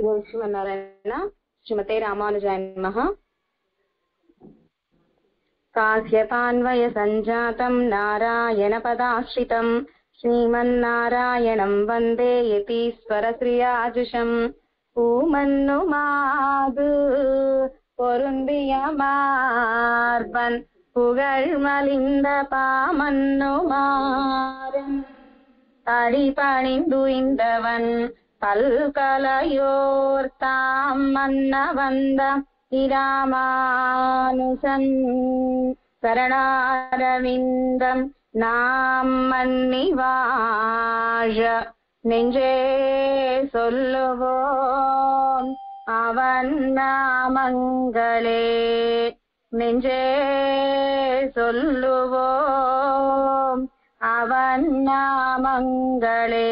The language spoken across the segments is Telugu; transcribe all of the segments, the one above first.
శ్రీమన్నారాయణ. శ్రీమతే రామానుజాయ నమః. కాశ్యపాన్వయ సంజాతం నారాయణ పదాశ్రితం శ్రీమన్నారాయణం వందే యతీశ్వర శ్రియాజుషం. பூமன்னு மாது பொருந்திய மார்பன் புகழ் மலிந்த பாமன்னு மாறன் அடிபணிந்துய்ந்தவன் பல்கலையோர் தாம் மன்ன வந்த இராமானுசன் சரணாரவிந்தம் நாம் மன்னி வாழ நெஞ்சே சொல்லுவோம் அவன் நாமங்களே. நெஞ்சே சொல்லுவோம் அவன் நாமங்களே.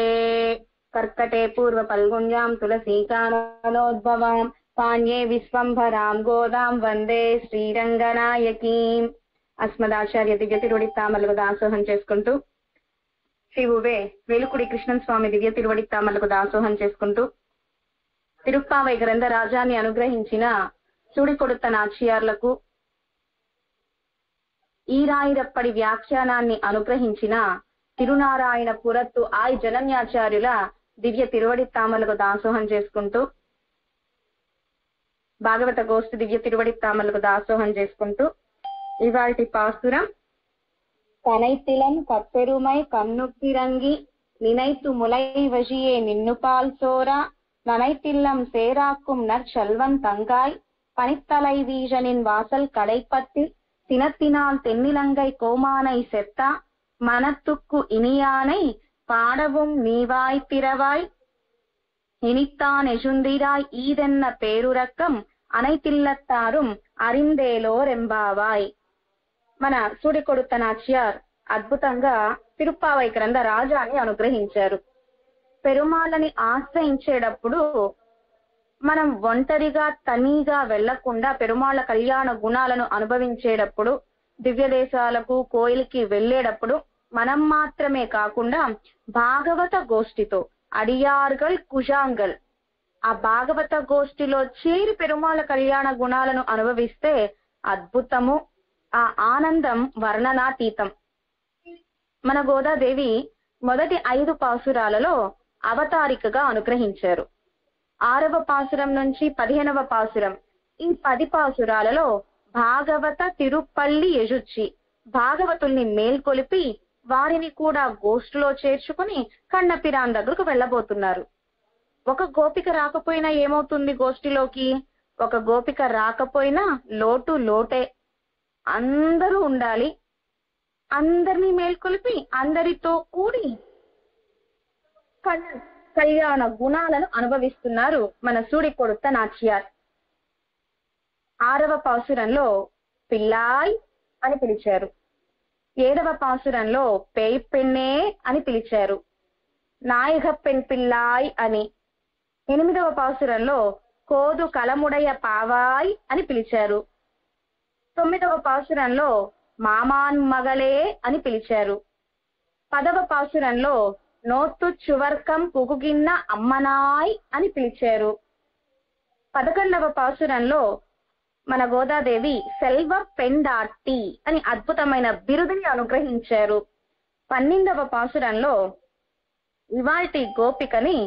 கர்க்கடே பூர்வ பல்குண்யாம் துளசீகானோத்பவாம் పాణ్యే విశ్వంభరాం గోదాం వందే శ్రీరంగనాయకీం. అస్మదాచార్య దివ్య తిరువడి తామలకు దాసోహం చేసుకుంటూ శ్రీ ఉవే వేలుకుడి కృష్ణన్ స్వామి దివ్య తిరువడి తామలకు దాసోహం చేసుకుంటూ తిరుప్పావై గ్రంథ రాజాన్ని అనుగ్రహించిన సుడికొడుత నాచియార్లకు, ఈరాయిరప్పడి వ్యాఖ్యానాన్ని అనుగ్రహించిన తిరునారాయణ పురత్తు ఆయ్ జనన్యాచార్యుల దివ్య తిరువడి తామలకు దాసోహం చేసుకుంటూ భాగవత గోష్ఠి దివ్య తిరువడి తామలకు దాసోహం చేసుకుంటూ ఇవాల్టి పాసురం కనైతిలం కప్పెరుమై కన్నుక్కిరంగి నినైతు ములై వజియే నిన్ను పాల్సోరా ననైతిల్లం సేరాక్కుం నற்செல்வன் தங்காய் பனித்தலை வீழனின் வாசல் கடைப்பத்தி தினத்தினால் தென்னிலங்கை கோமானை செத்தா மனத்துக்கு இனியானை பாடவும் நீவாய் திறவாய் இனித்தான் எசுந்திராய் ஈதென்ன பேருரக்கம் అனைతిల్లత్తారుం అరిందేలోరెంబావాయ్. మన సుడికొడుత నాచ్యార్ అద్భుతంగా తిరుప్పావై గ్రంథ రాజాన్ని అనుగ్రహించారు. పెరుమాళ్ళని ఆశ్రయించేటప్పుడు మనం ఒంటరిగా తనీగా వెళ్లకుండా పెరుమాళ్ళ కళ్యాణ గుణాలను అనుభవించేటప్పుడు, దివ్య దేశాలకు కోయిలకి వెళ్లేటప్పుడు మనం మాత్రమే కాకుండా భాగవత గోష్ఠితో అడియార్గల్ కుజాంగల్ ఆ భాగవత గోష్ఠిలో చేరి పెరుమాళ కళ్యాణ గుణాలను అనుభవిస్తే అద్భుతము, ఆ ఆనందం వర్ణనాతీతం. మన గోదాదేవి మొదటి 5 పాసురాలలో అవతారికగా అనుగ్రహించారు. 6వ పాసురం నుంచి 15వ పాసురం, ఈ 10 పాసురాలలో భాగవత తిరుపల్లి యజుచ్చి భాగవతుల్ని మేల్కొలిపి వారిని కూడా గోష్ఠిలో చేర్చుకుని కన్నపిరాన్ దగ్గరకు వెళ్ళబోతున్నారు. ఒక గోపిక రాకపోయినా ఏమవుతుంది గోష్ఠిలోకి? ఒక గోపిక రాకపోయినా లోటు లోటే. అందరూ ఉండాలి, అందరినీ మేల్కొలిపి అందరితో కూడి కళ్యాణ గుణాలను అనుభవిస్తున్నారు మన సుడికొడుత నాచియార్. 6వ పాసురంలో పిల్లాయ్ అని పిలిచారు. 7వ పాసురంలో పేయ్ పెన్నే అని పిలిచారు. నాయక పెన్ పిల్లాయ్ అని. 8వ పాసురంలో కోదు కలముడయ పావాయ్ అని పిలిచారు. 9వ పాసురంలో మామాన్ మగలే అని పిలిచారు. 10వ పాసురంలో నోత్తు చువర్కం పుగుగిన్న అమ్మనాయ్ అని పిలిచారు. 11వ పాసురంలో మన గోదాదేవి సెల్వ పెండాటి అని అద్భుతమైన బిరుదుని అనుగ్రహించారు. 12వ పాసురంలో ఇవాల్టి గోపికని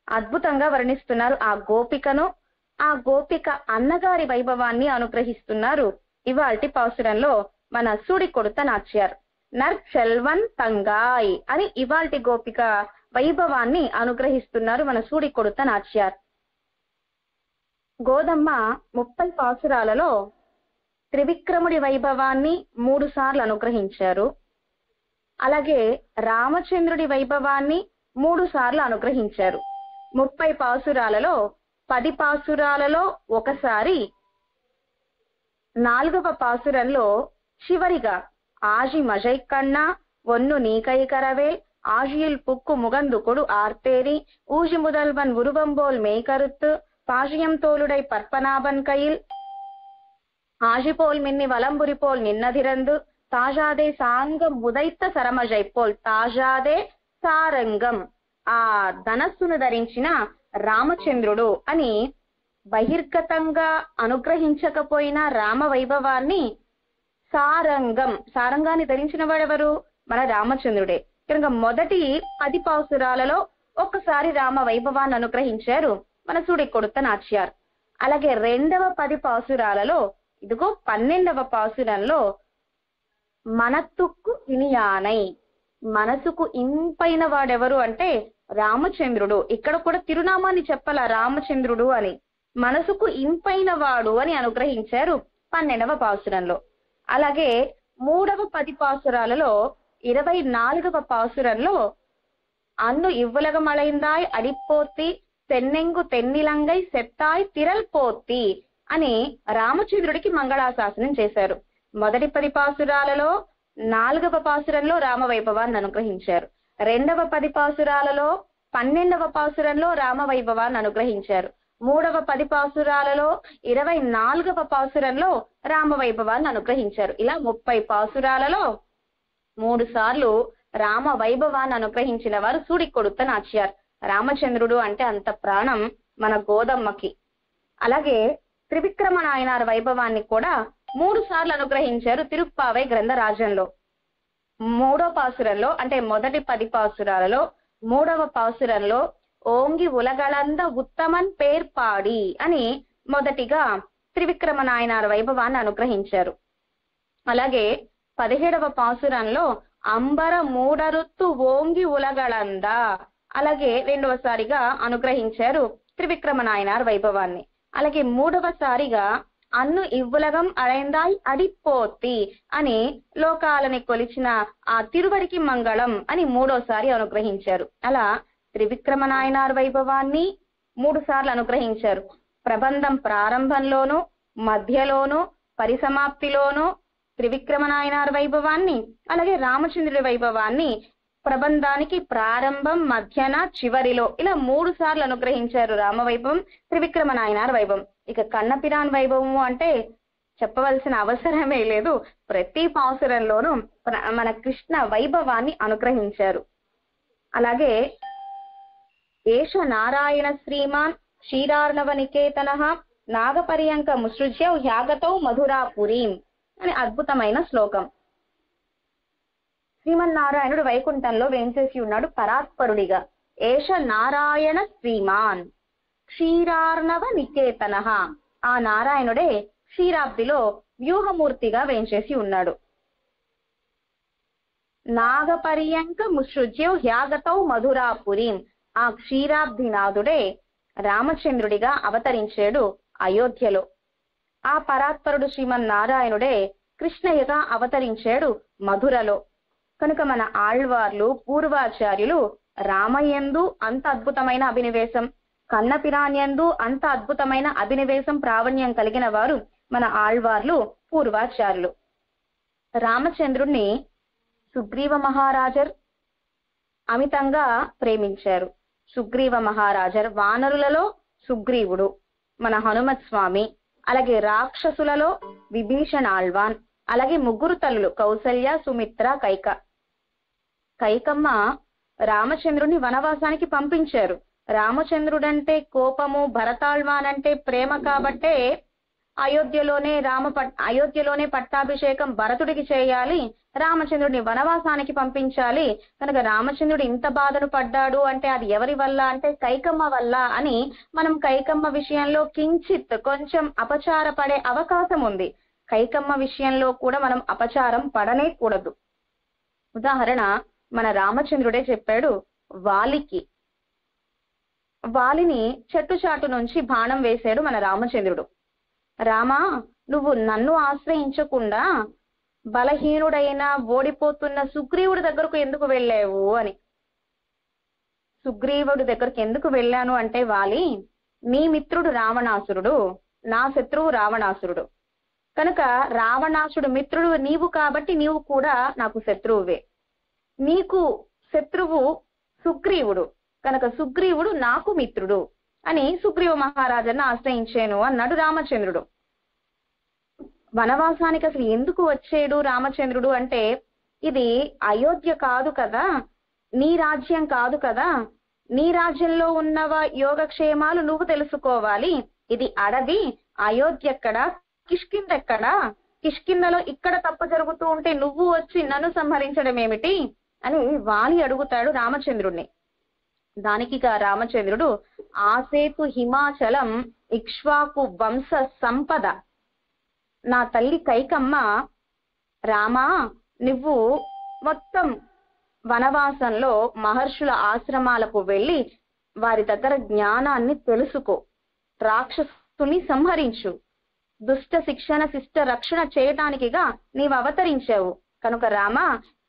అద్భుతంగా వర్ణిస్తున్నారు. ఆ గోపికను, ఆ గోపిక అన్నగారి వైభవాన్ని అనుగ్రహిస్తున్నారు ఇవాల్టి పాసురంలో మన సుడికొడుత నాచ్యార్. నற்செல்வன் தங்காய் అని ఇవాల్టి గోపిక వైభవాన్ని అనుగ్రహిస్తున్నారు మన సుడికొడుత నాచ్యార్. గోదమ్మ 30 పాసురాలలో త్రివిక్రముడి వైభవాన్ని 3 సార్లు అనుగ్రహించారు. అలాగే రామచంద్రుడి వైభవాన్ని 3 సార్లు అనుగ్రహించారు. 30 పాసురాలలో 10 పాసురాలలో ఒకసారి, 4వ పాసురంలో చివరిగా ఆజి మజై కన్నా ఒన్ను నీకైకరవే ఆజిயில் புக்கு முகந்து கொடு ஆர்த்தேரி ஊஜி முதல்வன் உருவம்போல் மேய்கருத்து பாஷியம் தோளுடை பற்பனாபன் கையில் ஆஜி போல் மின்னி வலம்புரி போல் நின்னதிரந்து తాజాదే సాంగం ఉదైత సరమజైపోల్ తాజాదే సారంగం. ఆ ధనస్సును ధరించిన రామచంద్రుడు అని బహిర్గతంగా అనుగ్రహించకపోయినా రామ వైభవాన్ని సారంగాన్ని ధరించిన వాడెవరు? మన రామచంద్రుడే. కనుక మొదటి 10 పాసురాలలో ఒక్కసారి రామ వైభవాన్ని అనుగ్రహించారు మన సుడికొడుత నాచ్యార్. అలాగే రెండవ 10 పాసురాలలో ఇదిగో 12వ పాసురంలో మనతుక్కు ఇనియానై, మనసుకు ఇంపైన వాడెవరు అంటే రామచంద్రుడు. ఇక్కడ కూడా తిరునామాన్ని చెప్పాల రామచంద్రుడు అని. మనసుకు ఇంపైన వాడు అని అనుగ్రహించారు 12వ పాసురంలో. అలాగే మూడవ 10 పాసురాలలో 24వ పాసురంలో అన్ను ఇవ్వులగమళైందాయ్ అడిపోతి తెన్నెంగు తెన్నిలంగై సెత్తాయ్ తిరల్ పోతి అని రామచంద్రుడికి మంగళాశాసనం చేశారు. మొదటి 10 పాసురాలలో 4వ పాసురంలో రామవైభవాన్ని అనుగ్రహించారు. రెండవ 10 పాసురాలలో 12వ పాసురంలో రామవైభవాన్ని అనుగ్రహించారు. మూడవ 10 పాసురాలలో 24వ పాసురంలో రామవైభవాన్ని అనుగ్రహించారు. ఇలా 30 పాసురాలలో 3 సార్లు రామ వైభవాన్ని అనుగ్రహించిన వారు సుడికొడుత నాచ్యార్. రామచంద్రుడు అంటే అంత ప్రాణం మన గోదమ్మకి. అలాగే త్రివిక్రమ నాయనార్ వైభవాన్ని కూడా 3 సార్లు అనుగ్రహించారు తిరుప్పావై గ్రంథరాజంలో. 3వ పాసురంలో అంటే మొదటి 10 పాసురాలలో 3వ పాసురంలో ఓంగి ఉలగళంద ఉత్తమన్ పేర్పాడి అని మొదటిగా త్రివిక్రమ నాయనార్ వైభవాన్ని అనుగ్రహించారు. అలాగే 17వ పాసురంలో అంబర మూడరుత్తు ఓంగి ఉలగళంద, అలాగే రెండవసారిగా అనుగ్రహించారు త్రివిక్రమ నాయనార్ వైభవాన్ని. అలాగే మూడవసారిగా అన్ను ఇవ్వులగం అళైందాయ్ అడిపోతి అని లోకాలని కొలిచిన ఆ తిరువడికి మంగళం అని 3వసారి అనుగ్రహించారు. అలా త్రివిక్రమ నాయనార్ వైభవాన్ని 3 సార్లు అనుగ్రహించారు. ప్రబంధం ప్రారంభంలోను, మధ్యలోను, పరిసమాప్తిలోను త్రివిక్రమ నాయనార్ వైభవాన్ని, అలాగే రామచంద్రుడి వైభవాన్ని ప్రబంధానికి ప్రారంభం, మధ్యన, చివరిలో ఇలా 3 సార్లు అనుగ్రహించారు రామవైభవం, త్రివిక్రమ నాయనార్ వైభవం. ఇక కన్నపిరాన్ వైభవము అంటే చెప్పవలసిన అవసరమే లేదు. ప్రతి పాసురంలోనూ మన కృష్ణ వైభవాన్ని అనుగ్రహించారు. అలాగే ఏష నారాయణ శ్రీమాన్ క్షీరార్ణవ నికేతన నాగపర్యంక ముసృజ్యౌ హ్యాగతౌ మధురాపురీం అని అద్భుతమైన శ్లోకం. శ్రీమన్నారాయణుడు వైకుంఠంలో వేంచేసి ఉన్నాడు పరాత్పరుడిగా. ఏష నారాయణ శ్రీమాన్ క్షీరార్ణవ నికేతన, ఆ నారాయణుడే క్షీరాబ్దిలో వ్యూహమూర్తిగా వేంచేసి ఉన్నాడు. నాగపర్యంక ముసృజ్యౌ హ్యాగతౌ మధురాపురీం, ఆ క్షీరాబ్దినాథుడే రామచంద్రుడిగా అవతరించాడు అయోధ్యలో. ఆ పరాత్పరుడు శ్రీమన్నారాయణుడే కృష్ణయ్యగా అవతరించాడు మధురలో. కనుక మన ఆళ్వార్లు, పూర్వాచార్యులు రామయందు అంత అద్భుతమైన అభినివేశం, కన్నపిరాన్యందు అంత అద్భుతమైన అభినివేశం, ప్రావణ్యం కలిగిన వారు మన ఆళ్వార్లు, పూర్వాచార్యులు. రామచంద్రుణ్ణి సుగ్రీవ మహారాజర్ అమితంగా ప్రేమించారు. సుగ్రీవ మహారాజర్ వానరులలో సుగ్రీవుడు, మన హనుమత్ స్వామి, అలాగే రాక్షసులలో విభీషణ ఆళ్వాన్, అలాగే 3 తల్లులు కౌసల్య, సుమిత్ర, కైక. కైకమ్మ రామచంద్రుని వనవాసానికి పంపించారు. రామచంద్రుడంటే కోపము, భరతాళ్వాన్ అంటే ప్రేమ కాబట్టే అయోధ్యలోనే పట్టాభిషేకం భరతుడికి చేయాలి, రామచంద్రుడిని వనవాసానికి పంపించాలి. కనుక రామచంద్రుడు ఇంత బాధను పడ్డాడు అంటే అది ఎవరి వల్ల అంటే కైకమ్మ వల్ల అని మనం కైకమ్మ విషయంలో కించిత్ కొంచెం అపచారపడే అవకాశం ఉంది. కైకమ్మ విషయంలో కూడా మనం అపచారం పడనే కూడదు. ఉదాహరణ మన రామచంద్రుడే చెప్పాడు వాలిని చెట్టు చాటు నుంచి బాణం వేశాడు మన రామచంద్రుడు. రామా, నువ్వు నన్ను ఆశ్రయించకుండా బలహీనుడైన ఓడిపోతున్న సుగ్రీవుడి దగ్గరకు ఎందుకు వెళ్ళావు అని. సుగ్రీవుడి దగ్గరకు ఎందుకు వెళ్ళాను అంటే వాలి, నీ మిత్రుడు రావణాసురుడు, నా శత్రువు రావణాసురుడు. కనుక రావణాసుడు మిత్రుడు నీవు కాబట్టి నీవు కూడా నాకు శత్రువువే. నీకు శత్రువు సుగ్రీవుడు కనుక సుగ్రీవుడు నాకు మిత్రుడు అని సుగ్రీవ మహారాజాన్ని ఆశ్రయించాను అన్నాడు రామచంద్రుడు. వనవాసానికి అసలు ఎందుకు వచ్చాడు రామచంద్రుడు అంటే, ఇది అయోధ్య కాదు కదా, నీ రాజ్యం కాదు కదా, నీ రాజ్యంలో ఉన్నవ యోగక్షేమాలు నువ్వు తెలుసుకోవాలి. ఇది అడవి, అయోధ్య ఎక్కడా, కిష్కింద ఎక్కడా, కిష్కిందలో ఇక్కడ తప్పు జరుగుతూ ఉంటే నువ్వు వచ్చి నన్ను సంహరించడం ఏమిటి అని వాలి అడుగుతాడు రామచంద్రుణ్ణి. దానికి రామచంద్రుడు ఆసేతు హిమాచలం ఇక్ష్వాకు వంశ సంపద. నా తల్లి కైకమ్మ, రామా నువ్వు మొత్తం వనవాసంలో మహర్షుల ఆశ్రమాలకు వెళ్ళి వారి దగ్గర జ్ఞానాన్ని తెలుసుకో, రాక్షసుని సంహరించు, దుష్ట శిక్షణ శిష్ట రక్షణ చేయటానికిగా నీవు అవతరించావు కనుక రామ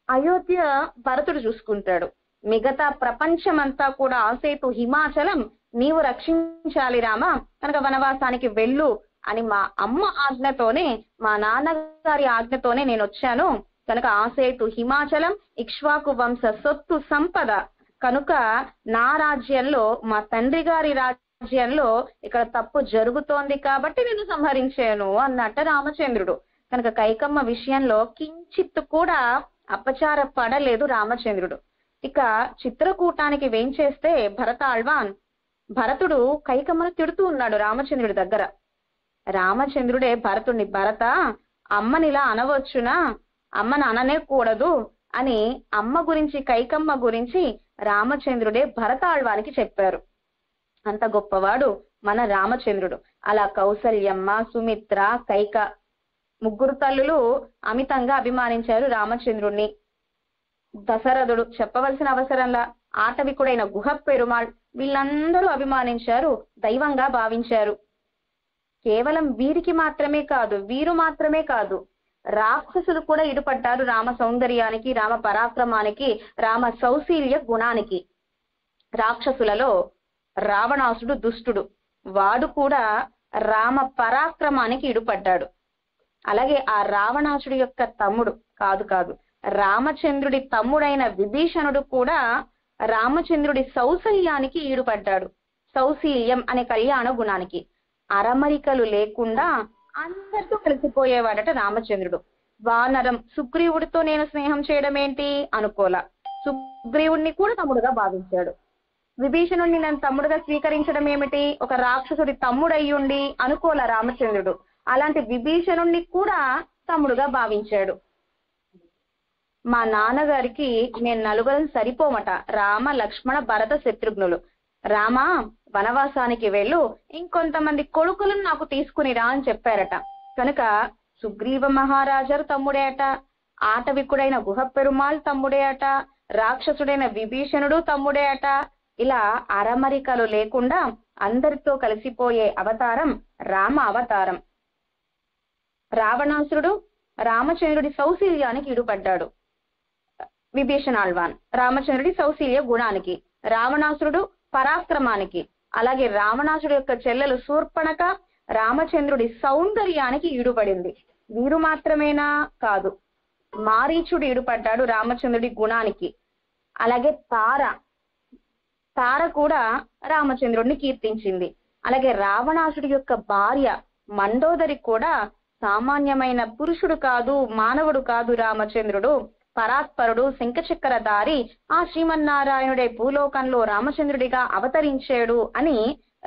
అయోధ్య భరతుడు చూసుకుంటాడు, మిగతా ప్రపంచమంతా కూడా ఆసేతు హిమాచలం నీవు రక్షించాలి రామ, కనుక వనవాసానికి వెళ్ళు అని మా అమ్మ ఆజ్ఞతోనే మా నాన్నగారి ఆజ్ఞతోనే నేను వచ్చాను. కనుక ఆసేతు హిమాచలం ఇక్ష్వాకు వంశ సొత్తు సంపద, కనుక నా రాజ్యంలో మా తండ్రి గారి రాజ్యంలో ఇక్కడ తప్పు జరుగుతోంది కాబట్టి నేను సంహరించాను అన్నట్ట రామచంద్రుడు. కనుక కైకమ్మ విషయంలో కించిత్ కూడా అపచార పడలేదు రామచంద్రుడు. ఇక చిత్రకూటానికి వేంచేస్తే భరతాళ్వాన్, భరతుడు కైకమ్మను తిడుతూ ఉన్నాడు రామచంద్రుడి దగ్గర. రామచంద్రుడే భరతుడిని, భరత అమ్మనిలా అనవచ్చునా, అమ్మని అననే కూడదు అని అమ్మ గురించి కైకమ్మ గురించి రామచంద్రుడే భరతాళ్వానికి చెప్పారు. అంత గొప్పవాడు మన రామచంద్రుడు. అలా కౌసల్యమ్మ, సుమిత్ర, కైక ముగ్గురు తల్లులు అమితంగా అభిమానించారు రామచంద్రుణ్ణి. దశరథుడు చెప్పవలసిన అవసరంలా, ఆటవికుడైన గుహ పెరుమాళ్ వీళ్ళందరూ అభిమానించారు, దైవంగా భావించారు. కేవలం వీరికి మాత్రమే కాదు, వీరు మాత్రమే కాదు, రాక్షసులు కూడా ఇడుపడ్డారు రామ సౌందర్యానికి, రామ పరాక్రమానికి, రామ సౌశీల్య గుణానికి. రాక్షసులలో రావణాసుడు దుష్టుడు, వాడు కూడా రామ పరాక్రమానికి ఇడుపడ్డాడు. అలాగే ఆ రావణాసుడి యొక్క తమ్ముడు కాదు రామచంద్రుడి తమ్ముడైన విభీషణుడు కూడా రామచంద్రుడి సౌశల్యానికి ఈడుపడ్డాడు, సౌశీల్యం అనే కళ్యాణ గుణానికి. అరమరికలు లేకుండా అందరితో కలిసిపోయేవాడట రామచంద్రుడు. వానరం సుగ్రీవుడితో నేను స్నేహం చేయడం ఏంటి అనుకోలా, సుగ్రీవుడిని కూడా తమ్ముడుగా భావించాడు. విభీషణుడిని నేను తమ్ముడుగా స్వీకరించడం ఏమిటి, ఒక రాక్షసుడి తమ్ముడయ్యుండి అనుకోలా రామచంద్రుడు. అలాంటి విభీషణుడిని కూడా తమ్ముడుగా భావించాడు. మా నాన్నగారికి నేను నలుగురం సరిపోమట, రామ లక్ష్మణ భరత శత్రుఘ్నులు. రామ వనవాసానికి వెళ్ళు, ఇంకొంతమంది కొడుకులను నాకు తీసుకుని రా అని చెప్పారట. కనుక సుగ్రీవ మహారాజరు తమ్ముడే అట, ఆటవికుడైన గుహ పెరుమాళ్ తమ్ముడే అట, రాక్షసుడైన విభీషణుడు తమ్ముడే అట. ఇలా అరమరికలు లేకుండా అందరితో కలిసిపోయే అవతారం రామ అవతారం. రావణాసురుడు రామచంద్రుడి సౌశీల్యానికి ఇడుపడ్డాడు, విభీషణాళ్వాన్ రామచంద్రుడి సౌశీల్య గుణానికి, రావణాసురుడు పరాక్రమానికి. అలాగే రావణాసుడి యొక్క చెల్లెలు శూర్పణఖ రామచంద్రుడి సౌందర్యానికి ఈడుపడింది. వీరు మాత్రమేనా కాదు, మారీచుడు ఈడుపడ్డాడు రామచంద్రుడి గుణానికి. అలాగే తార కూడా రామచంద్రుడిని కీర్తించింది. అలాగే రావణాసుడి యొక్క భార్య మండోదరి కూడా సామాన్యమైన పురుషుడు కాదు, మానవుడు కాదు, రామచంద్రుడు పరాత్పరుడు, శంఖచక్రధారి, ఆ శ్రీమన్నారాయణుడే భూలోకంలో రామచంద్రుడిగా అవతరించాడు అని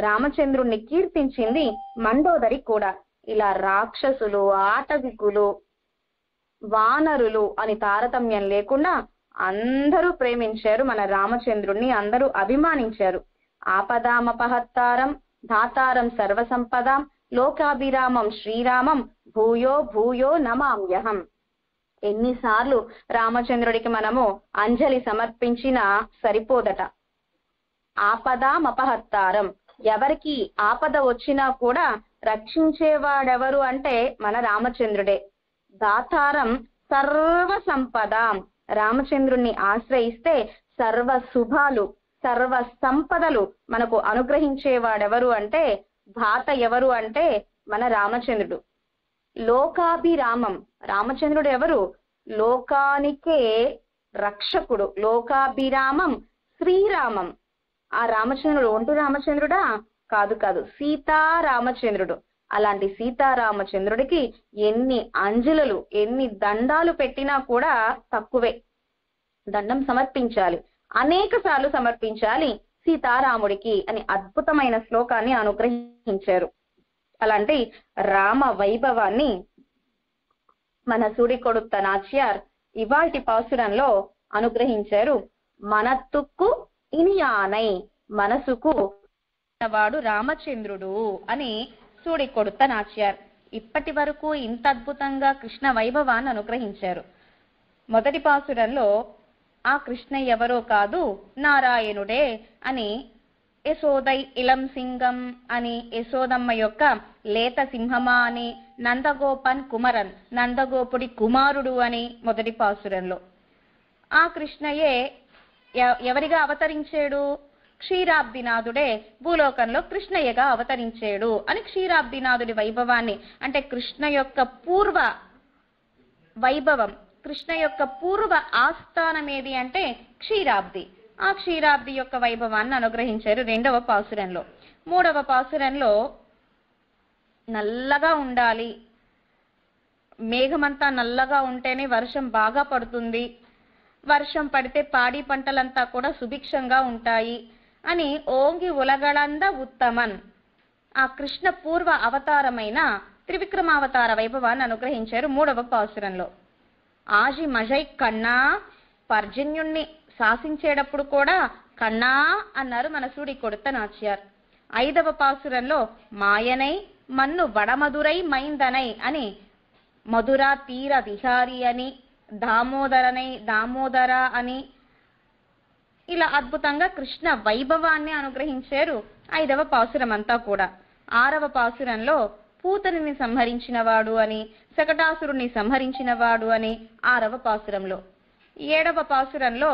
రామచంద్రుణ్ణి కీర్తించింది మండోదరి కూడా. ఇలా రాక్షసులు, ఆటవికులు, వానరులు అని తారతమ్యం లేకుండా అందరూ ప్రేమించారు మన రామచంద్రుణ్ణి, అందరూ అభిమానించారు. ఆపదామపహత్తారం ధాతారం సర్వసంపదాం లోకాభిరామం శ్రీరామం భూయో భూయో నమామ్యహం. ఎన్నిసార్లు రామచంద్రుడికి మనము అంజలి సమర్పించినా సరిపోదట. ఆపదామపహత్తారం, ఎవరికి ఆపద వచ్చినా కూడా రక్షించేవాడెవరు అంటే మన రామచంద్రుడే. దాతారం సర్వ సంపదాం, రామచంద్రుణ్ణి ఆశ్రయిస్తే సర్వ శుభాలు, సర్వ సంపదలు మనకు అనుగ్రహించేవాడెవరు అంటే, ధాత ఎవరు అంటే మన రామచంద్రుడు. లోకాభిరామం, రామచంద్రుడు ఎవరు, లోకానికే రక్షకుడు. లోకాభిరామం శ్రీరామం, ఆ రామచంద్రుడు ఒంటి రామచంద్రుడా కాదు, సీతారామచంద్రుడు. అలాంటి సీతారామచంద్రుడికి ఎన్ని అంజలులు, ఎన్ని దండాలు పెట్టినా కూడా తక్కువే. దండం సమర్పించాలి, అనేక సార్లు సమర్పించాలి. సీతారాముడికి అని అద్భుతమైన శ్లోకాన్ని అనుగ్రహించారు. అలాంటి రామ వైభవాన్ని మన సూడికొడుత నాచ్యార్ ఇవాల్టి పాసురంలో అనుగ్రహించారు. మనత్తుక్కు ఇనియానై, మనసుకు వాడు రామచంద్రుడు అని సూడికొడుత నాచ్యార్ ఇప్పటి వరకు ఇంత అద్భుతంగా కృష్ణ వైభవాన్ని అనుగ్రహించారు. మొదటి పాసురంలో ఆ కృష్ణ ఎవరో కాదు నారాయణుడే అని, యశోదై ఇలం సింగం అని యశోదమ్మ యొక్క లేత సింహమా అని, నందగోపన్ కుమరన్ నందగోపుడి కుమారుడు అని మొదటి పాసురంలో. ఆ కృష్ణయే ఎవరిగా అవతరించాడు? క్షీరాబ్దినాథుడే భూలోకంలో కృష్ణయ్యగా అవతరించాడు అని క్షీరాబ్దినాథుడి వైభవాన్ని, అంటే కృష్ణ యొక్క పూర్వ వైభవం, కృష్ణ యొక్క పూర్వ ఆస్థానం ఏది అంటే క్షీరాబ్ది. ఆ క్షీరాబ్ది యొక్క వైభవాన్ని అనుగ్రహించారు రెండవ పాసురంలో. మూడవ పాసురంలో నల్లగా ఉండాలి, మేఘమంతా నల్లగా ఉంటేనే వర్షం బాగా పడుతుంది, వర్షం పడితే పాడి పంటలంతా కూడా సుభిక్షంగా ఉంటాయి అని ఓంగి ఉలగళంద ఉత్తమన్ ఆ కృష్ణ పూర్వ అవతారమైన త్రివిక్రమావతార వైభవాన్ని అనుగ్రహించారు మూడవ పాసురంలో. ఆజి మజై కన్నా, పర్జన్యుణ్ణి శాసించేటప్పుడు కూడా కన్నా అన్నారు మన సూడికొడుత నాచ్యార్. ఐదవ పాసురంలో మాయనై మన్ను వడమధురై మైందనై అని, మధుర తీర విహారి అని, దామోదరనై దామోదర అని, ఇలా అద్భుతంగా కృష్ణ వైభవాన్ని అనుగ్రహించారు ఐదవ పాసురం అంతా కూడా. ఆరవ పాసురంలో పూతనిని సంహరించిన వాడు అని, శకటాసురుణ్ణి సంహరించిన వాడు అని ఆరవ పాసురంలో. ఏడవ పాసురంలో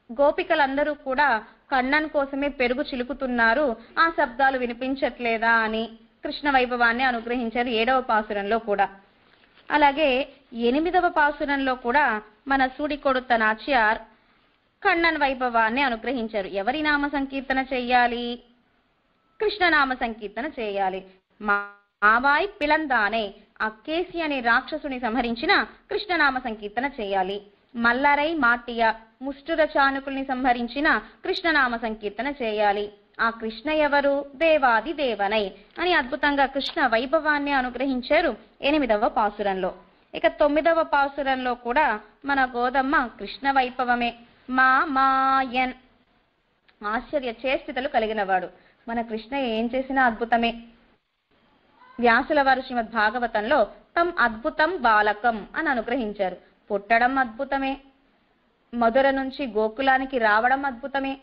గోపికలందరూ కూడా కన్నన్ కోసమే పెరుగు చిలుకుతున్నారు, ఆ శబ్దాలు వినిపించట్లేదా అని కృష్ణ వైభవాన్ని అనుగ్రహించారు ఏడవ పాసురంలో కూడా. అలాగే ఎనిమిదవ పాసురంలో కూడా మన సూడికొడుత నాచ్యార్ కన్నన్ వైభవాన్ని అనుగ్రహించారు. ఎవరి నామ సంకీర్తన చెయ్యాలి? కృష్ణనామ సంకీర్తన చేయాలి. మావాయ్ పిలందానే అక్కేసి అనే రాక్షసుని సంహరించిన కృష్ణనామ సంకీర్తన చేయాలి. మల్లరై మాటియ ముష్టుర చానుకుల్ని సంహరించిన కృష్ణనామ సంకీర్తన చేయాలి. ఆ కృష్ణ ఎవరు? దేవాది దేవనై అని అద్భుతంగా కృష్ణ వైభవాన్ని అనుగ్రహించారు ఎనిమిదవ పాసురంలో. ఇక తొమ్మిదవ పాసురంలో కూడా మన గోదమ్మ కృష్ణ వైభవమే. మాయన్ ఆశ్చర్య చేష్టితలు కలిగినవాడు. మన కృష్ణ ఏం చేసినా అద్భుతమే. వ్యాసుల వారు శ్రీమద్ భాగవతంలో తం అద్భుతం బాలకం అని అనుగ్రహించారు. పుట్టడం అద్భుతమే, మధుర నుంచి గోకులానికి రావడం అద్భుతమే,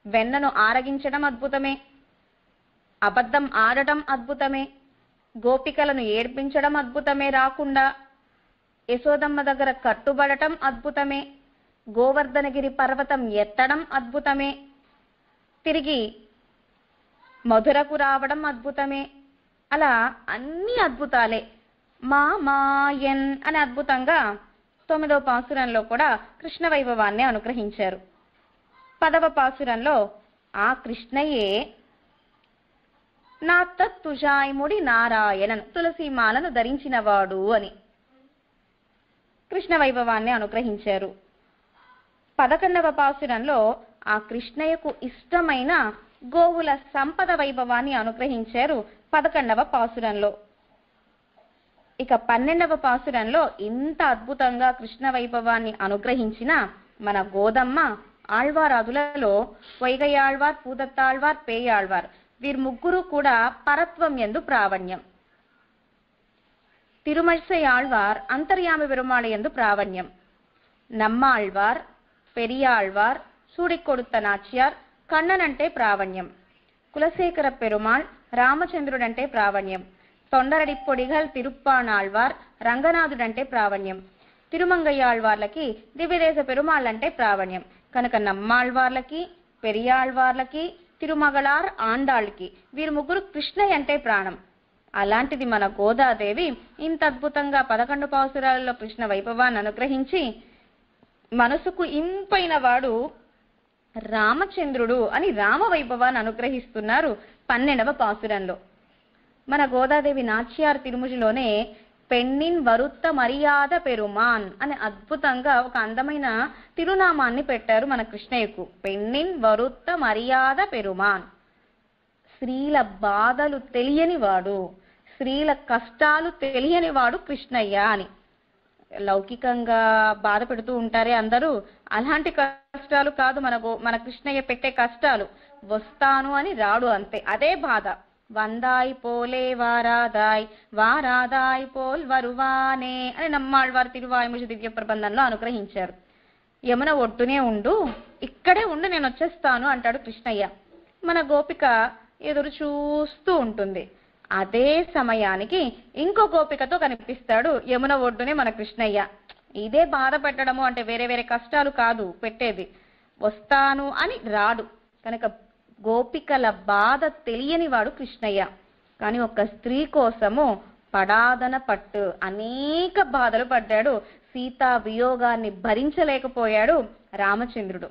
వెన్నను ఆరగించడం అద్భుతమే, అబద్ధం ఆడటం అద్భుతమే, గోపికలను ఏడ్పించడం అద్భుతమే రాకుండా, యశోదమ్మ దగ్గర కట్టుబడటం అద్భుతమే, గోవర్ధనగిరి పర్వతం ఎత్తడం అద్భుతమే, తిరిగి మధురకు రావడం అద్భుతమే. అలా అన్ని అద్భుతాలే. మాయన్ అనే అద్భుతంగా తొమ్మిదవ పాసురంలో కూడా కృష్ణ వైభవాన్ని అనుగ్రహించారు. పదవ పాసురంలో ఆ కృష్ణయే నా తత్తుజాయముడి నారాయణన్ తులసీమాలను ధరించినవాడు అని కృష్ణ వైభవాన్ని అనుగ్రహించారు. 11వ పాసురంలో ఆ కృష్ణయ్యకు ఇష్టమైన గోవుల సంపద వైభవాన్ని అనుగ్రహించారు 11వ పాసురంలో. ఇక 12వ పాసురంలో ఇంత అద్భుతంగా కృష్ణ వైభవాన్ని అనుగ్రహించిన మన గోదమ్మ ఆళ్వారాదులలో వైగయాళ్వార్, పూదత్తాళ్వార్, పేయాళ్వార్ వీరు ముగ్గురు కూడా పరత్వం యందు ప్రావణ్యం. తిరుమల్సయాళ్వార్ అంతర్యామి పెరుమాళ్ యందు ప్రావణ్యం. నమ్మాళ్వార్, పెరియాళ్వార్, సూడికొడుత నాచ్యార్ కన్నన్ అంటే ప్రావణ్యం. కులశేఖర పెరుమాళ్ రామచంద్రుడంటే ప్రావణ్యం. తొండరడిప్పొడిగల్ తిరుప్పాణాళ్వార్ రంగనాథుడంటే ప్రావణ్యం. తిరుమంగయ్యాళ్వార్లకి దివ్యదేశ పెరుమాళ్ళంటే ప్రావణ్యం. కనుక నమ్మాళ్వార్లకి, పెరియాళ్వార్లకి, తిరుమగళార్ ఆండాళ్ళకి వీరు ముగ్గురు కృష్ణయ్య అంటే ప్రాణం. అలాంటిది మన గోదాదేవి ఇంత అద్భుతంగా 11 పాసురాలలో కృష్ణ వైభవాన్ని అనుగ్రహించి మనసుకు ఇంపైన వాడు రామచంద్రుడు అని రామ వైభవాన్ని అనుగ్రహిస్తున్నారు 12వ పాసురంలో. మన గోదాదేవి నాచ్యార్ తిరుముజిలోనే పెన్నిన్ వరుత్త మర్యాద పెరుమాన్ అని అద్భుతంగా ఒక అందమైన తిరునామాన్ని పెట్టారు మన కృష్ణయ్యకు. పెన్నిన్ వరుత్త మర్యాద పెరుమాన్. స్త్రీల బాధలు తెలియని వాడు, స్త్రీల కష్టాలు తెలియని వాడు కృష్ణయ్య అని. లౌకికంగా బాధ పెడుతూ ఉంటారే అందరూ, అలాంటి కష్టాలు కాదు మన కృష్ణయ్య పెట్టే కష్టాలు. వస్తాను అని రాడు, అంతే, అదే బాధ. వందాయ్ పోలే వారాదాయ్ వారాదాయ్ పోల్ వరువానే అని నమ్మాళ్వారు తిరువాయుముష దివ్య ప్రబంధంలో అనుగ్రహించారు. యమున ఒడ్డునే ఉండు, ఇక్కడే ఉండు, నేను వచ్చేస్తాను అంటాడు కృష్ణయ్య. మన గోపిక ఎదురు చూస్తూ ఉంటుంది. అదే సమయానికి ఇంకో గోపికతో కనిపిస్తాడు యమున ఒడ్డునే మన కృష్ణయ్య. ఇదే బాధ పెట్టడము అంటే వేరే వేరే కష్టాలు కాదు పెట్టేది. వస్తాను అని రాడు కనుక గోపికల బాధ తెలియని వాడు కృష్ణయ్య. కానీ ఒక స్త్రీ కోసము పడాదన పట్టు అనేక బాధలు పడ్డాడు. సీతా వియోగాన్ని భరించలేకపోయాడు రామచంద్రుడు.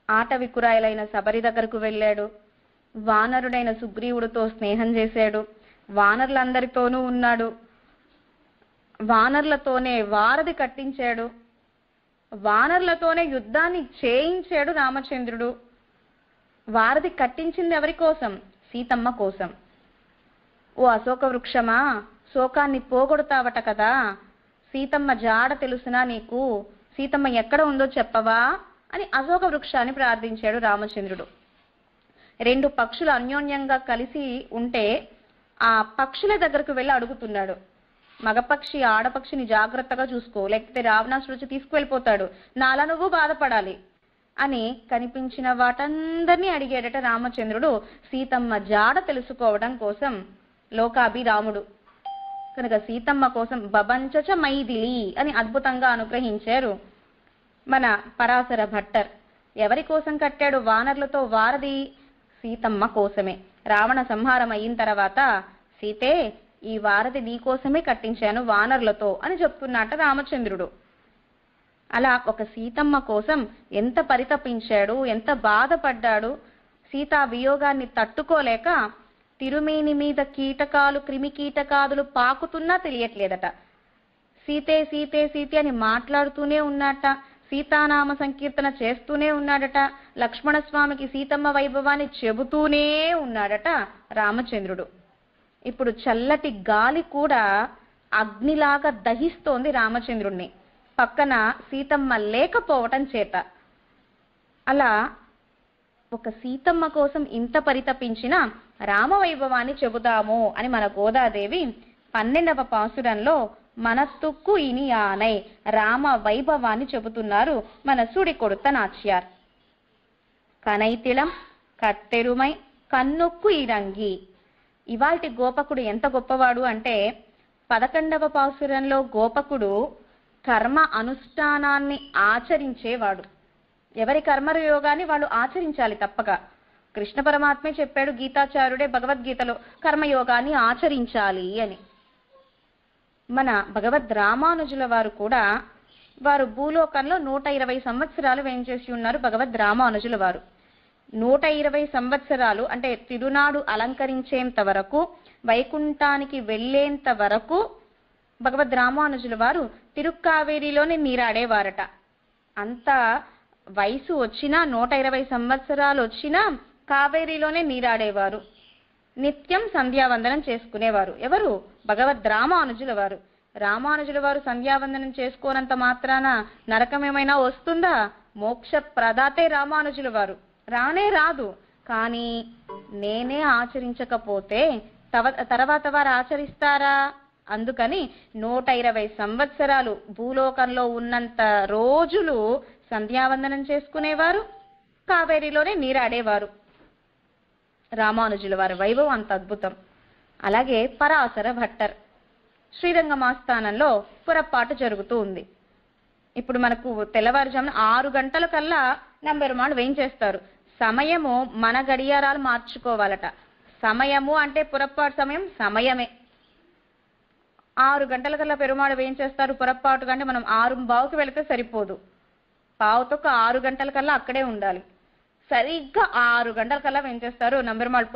ఆటవికురాయలైన శబరి దగ్గరకు వెళ్ళాడు. వానరుడైన సుగ్రీవుడితో స్నేహం చేశాడు. వానరులందరితోనూ ఉన్నాడు. వానరులతోనే వారధి కట్టించాడు. వానరులతోనే యుద్ధాన్ని చేయించాడు రామచంద్రుడు. వారధి కట్టించింది ఎవరి కోసం? సీతమ్మ కోసం. ఓ అశోక వృక్షమా, శోకాన్ని పోగొడతావట కదా, సీతమ్మ జాడ తెలుసునా నీకు, సీతమ్మ ఎక్కడ ఉందో చెప్పవా అని అశోక వృక్షాన్ని ప్రార్థించాడు రామచంద్రుడు. రెండు పక్షులు అన్యోన్యంగా కలిసి ఉంటే ఆ పక్షుల దగ్గరకు వెళ్ళి అడుగుతున్నాడు, మగపక్షి ఆడపక్షిని జాగ్రత్తగా చూసుకో, లేకపోతే రావణాసురుడు తీసుకువెళ్ళిపోతాడు, నాలా నువ్వు బాధపడాలి అని కనిపించిన వాటందరినీ అడిగాడట రామచంద్రుడు. సీతమ్మ జాడ తెలుసుకోవడం కోసం లోకాభిరాముడు కనుక సీతమ్మ కోసం బబంచచ మైథిలి అని అద్భుతంగా అనుగ్రహించారు మన పరాశర భట్టర్. ఎవరి కోసం కట్టాడు వానరులతో వారధి? సీతమ్మ కోసమే. రావణ సంహారం అయిన తర్వాత సీతే, ఈ వారధి నీ కోసమే కట్టించాను వానరులతో అని చెప్తున్నట్ట రామచంద్రుడు. అలా ఒక సీతమ్మ కోసం ఎంత పరితపించాడు, ఎంత బాధపడ్డాడు. సీతా వియోగాన్ని తట్టుకోలేక తిరుమేని మీద కీటకాలు క్రిమి కీటకాదులు పాకుతున్నా తెలియట్లేదట. సీతే సీతే సీతే అని మాట్లాడుతూనే ఉన్నట్ట. సీతానామ సంకీర్తన చేస్తూనే ఉన్నాడట. లక్ష్మణస్వామికి సీతమ్మ వైభవాన్ని చెబుతూనే ఉన్నాడట రామచంద్రుడు. ఇప్పుడు చల్లటి గాలి కూడా అగ్నిలాగా దహిస్తోంది రామచంద్రుణ్ణి, పక్కన సీతమ్మ లేకపోవటం చేత. అలా ఒక సీతమ్మ కోసం ఇంత పరితపించిన రామవైభవాన్ని చెబుదాము అని మన గోదాదేవి 12వ పాసురంలో మనతుక్కు ఇని ఆనై రామ వైభవాన్ని చెబుతున్నారు మన సుడి కొడుత నాచ్యార్. కనైతిళం కత్తెరుమై కన్నుక్కు ఇరంగి. ఇవాల్టి గోపకుడు ఎంత గొప్పవాడు అంటే 11వ పాసురంలో గోపకుడు కర్మ అనుష్ఠానాన్ని ఆచరించేవాడు. ఎవరి కర్మయోగాన్ని వాళ్ళు ఆచరించాలి తప్పక. కృష్ణ పరమాత్మే చెప్పాడు, గీతాచార్యుడే భగవద్గీతలో కర్మయోగాన్ని ఆచరించాలి అని. మన భగవద్ రామానుజుల వారు కూడా వారు భూలోకంలో 120 సంవత్సరాలు వేంచేసి ఉన్నారు. భగవద్ రామానుజుల వారు 120 సంవత్సరాలు అంటే తిరునాడు అలంకరించేంత వరకు, వైకుంఠానికి వెళ్లేంత వరకు భగవద్ రామానుజుల వారు తిరుక్కావేరిలోనే నీరాడేవారట. అంత వయసు వచ్చినా 120 సంవత్సరాలు వచ్చినా కావేరిలోనే నీరాడేవారు. నిత్యం సంధ్యావందనం చేసుకునేవారు. ఎవరు? భగవద్ రామానుజుల వారు. రామానుజుల వారు సంధ్యావందనం చేసుకోనంత మాత్రాన నరకం ఏమైనా వస్తుందా? మోక్ష ప్రదాతే రామానుజుల వారు. రానే రాదు. కానీ నేనే ఆచరించకపోతే తర్వాత వారు ఆచరిస్తారా? అందుకని 120 సంవత్సరాలు భూలోకంలో ఉన్నంత రోజులు సంధ్యావందనం చేసుకునేవారు, కావేరిలోనే నీరాడేవారు. రామానుజుల వారి వైభవం అంత అద్భుతం. అలాగే పరాశర భట్టర్ శ్రీరంగమాస్థానంలో పొరపాటు జరుగుతూ ఉంది. ఇప్పుడు మనకు తెల్లవారుజామున 6 గంటల కల్లా నంబెరుమాడు వేయించేస్తారు. సమయము మన గడియారాలు మార్చుకోవాలట. సమయము అంటే పొరపాటు సమయం సమయమే. 6 గంటల కల్లా పెరుమాడు వేయించేస్తారు. పొరపాటు కంటే మనం 6:15కి వెళితే సరిపోదు. పావుతొక్క 6 గంటల కల్లా అక్కడే ఉండాలి. సరిగ్గా 6 గంటల కల్లా వేయించేస్తారు నంబెరుమాళ్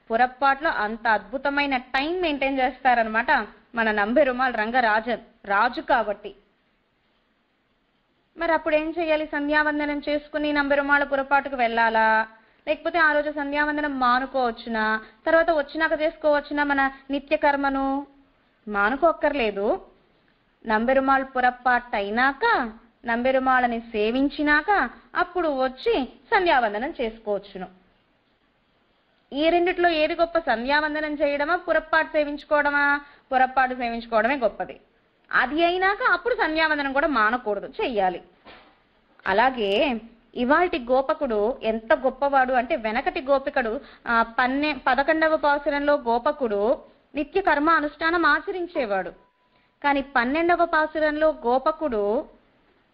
పురప్పాట్లో. అంత అద్భుతమైన టైం మెయింటైన్ చేస్తారనమాట మన నంబెరుమాళ్ రంగరాజన్, రాజు కాబట్టి. మరి అప్పుడు ఏం చేయాలి? సంధ్యావందనం చేసుకుని నంబెరుమాళ్ పురపాటుకు వెళ్ళాలా, లేకపోతే ఆ రోజు సంధ్యావందనం మానుకోవచ్చునా, తర్వాత వచ్చినాక చేసుకోవచ్చునా మన నిత్య కర్మను? మానుకోక్కర్లేదు. నంబెరుమాళ్ పురపాటు అయినాక, నంబెరుమాళని సేవించినాక అప్పుడు వచ్చి సంధ్యావందనం చేసుకోవచ్చును. ఈ రెండిట్లో ఏది గొప్ప? సంధ్యావందనం చేయడమా, పురప్పాటు సేవించుకోవడమా? పురప్పాటు సేవించుకోవడమే గొప్పది. అది అయినాక అప్పుడు సంధ్యావందనం కూడా మానకూడదు, చెయ్యాలి. అలాగే ఇవాల్టి గోపకుడు ఎంత గొప్పవాడు అంటే, వెనకటి గోపికడు 11వ పాసురంలో గోపకుడు నిత్య కర్మ అనుష్ఠానం ఆచరించేవాడు. కానీ 12వ పాసురంలో గోపకుడు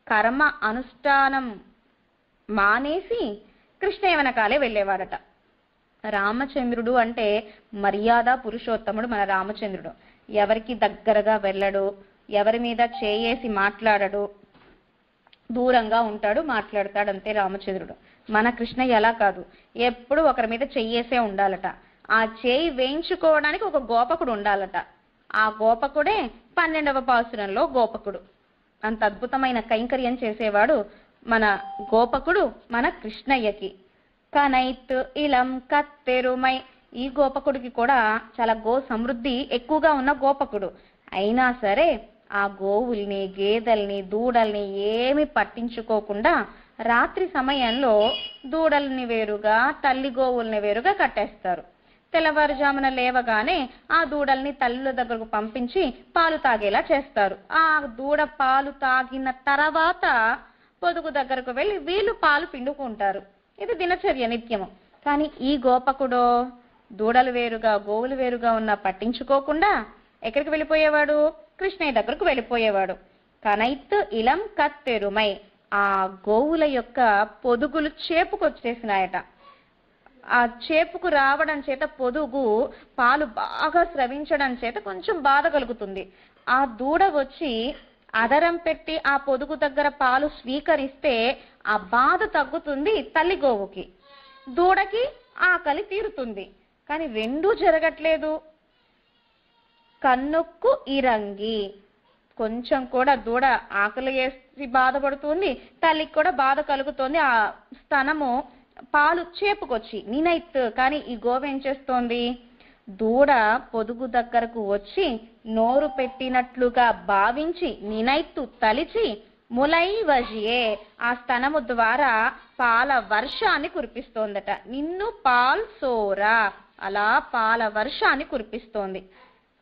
కర్మ అనుష్ఠానం మానేసి కృష్ణయ్య వెనకాలే వెళ్ళేవాడట. రామచంద్రుడు అంటే మర్యాద పురుషోత్తముడు మన రామచంద్రుడు. ఎవరికి దగ్గరగా వెళ్ళడు, ఎవరి మీద చేయేసి మాట్లాడడు, దూరంగా ఉంటాడు, మాట్లాడతాడు, అంతే రామచంద్రుడు. మన కృష్ణయ్య అలా కాదు, ఎప్పుడు ఒకరి మీద చెయ్యేసే ఉండాలట. ఆ చేయి వేయించుకోవడానికి ఒక గోపకుడు ఉండాలట. ఆ గోపకుడే 12వ పాసురంలో గోపకుడు. అంత అద్భుతమైన కైంకర్యం చేసేవాడు మన గోపకుడు మన కృష్ణయ్యకి. కనైత్ ఇలం కత్తెరుమై, ఈ గోపకుడికి కూడా చాలా గో సమృద్ధి ఎక్కువగా ఉన్న గోపకుడు. అయినా సరే ఆ గోవుల్ని, గేదెల్ని, దూడల్ని ఏమి పట్టించుకోకుండా రాత్రి సమయంలో దూడల్ని వేరుగా, తల్లి గోవుల్ని వేరుగా కట్టేస్తారు. తెల్లవారుజామున లేవగానే ఆ దూడల్ని తల్లుల దగ్గరకు పంపించి పాలు తాగేలా చేస్తారు. ఆ దూడ పాలు తాగిన తర్వాత పొదుగు దగ్గరకు వెళ్ళి వీళ్ళు పాలు పిండుకుంటారు. ఇది దినచర్య, నిత్యము. కానీ ఈ గోపకుడో దూడలు వేరుగా, గోవులు వేరుగా ఉన్నా పట్టించుకోకుండా ఎక్కడికి వెళ్ళిపోయేవాడు? కృష్ణయ్య దగ్గరకు వెళ్ళిపోయేవాడు. కనైత్ ఇలం కత్తెరుమై, ఆ గోవుల యొక్క పొదుగులు చేపుకొచ్చేసినాయట. ఆ చేపుకు రావడం చేత పొదుగు పాలు బాగా స్రవించడం చేత కొంచెం బాధ కలుగుతుంది. ఆ దూడ వచ్చి అదరం పెట్టి ఆ పొదుగు దగ్గర పాలు స్వీకరిస్తే ఆ బాధ తగ్గుతుంది తల్లి గోవుకి, దూడకి ఆకలి తీరుతుంది. కానీ రెండూ జరగట్లేదు. కన్నుక్కు ఇరంగి, కొంచెం కూడా దూడ ఆకలి వేసి బాధపడుతుంది, తల్లికి కూడా బాధ కలుగుతోంది. ఆ స్తనము పాలు చేపుకొచ్చి నినైత్. కానీ ఈ గోవు ఏం చేస్తోంది? దూడ పొదుగు దగ్గరకు వచ్చి నోరు పెట్టినట్లుగా భావించి నినైత్తు తలిచి ములై వజియే, ఆ స్తనము ద్వారా పాల వర్షాన్ని కురిపిస్తోందట. నిన్ను పాల్ సోరా, అలా పాల వర్షాన్ని కురిపిస్తోంది.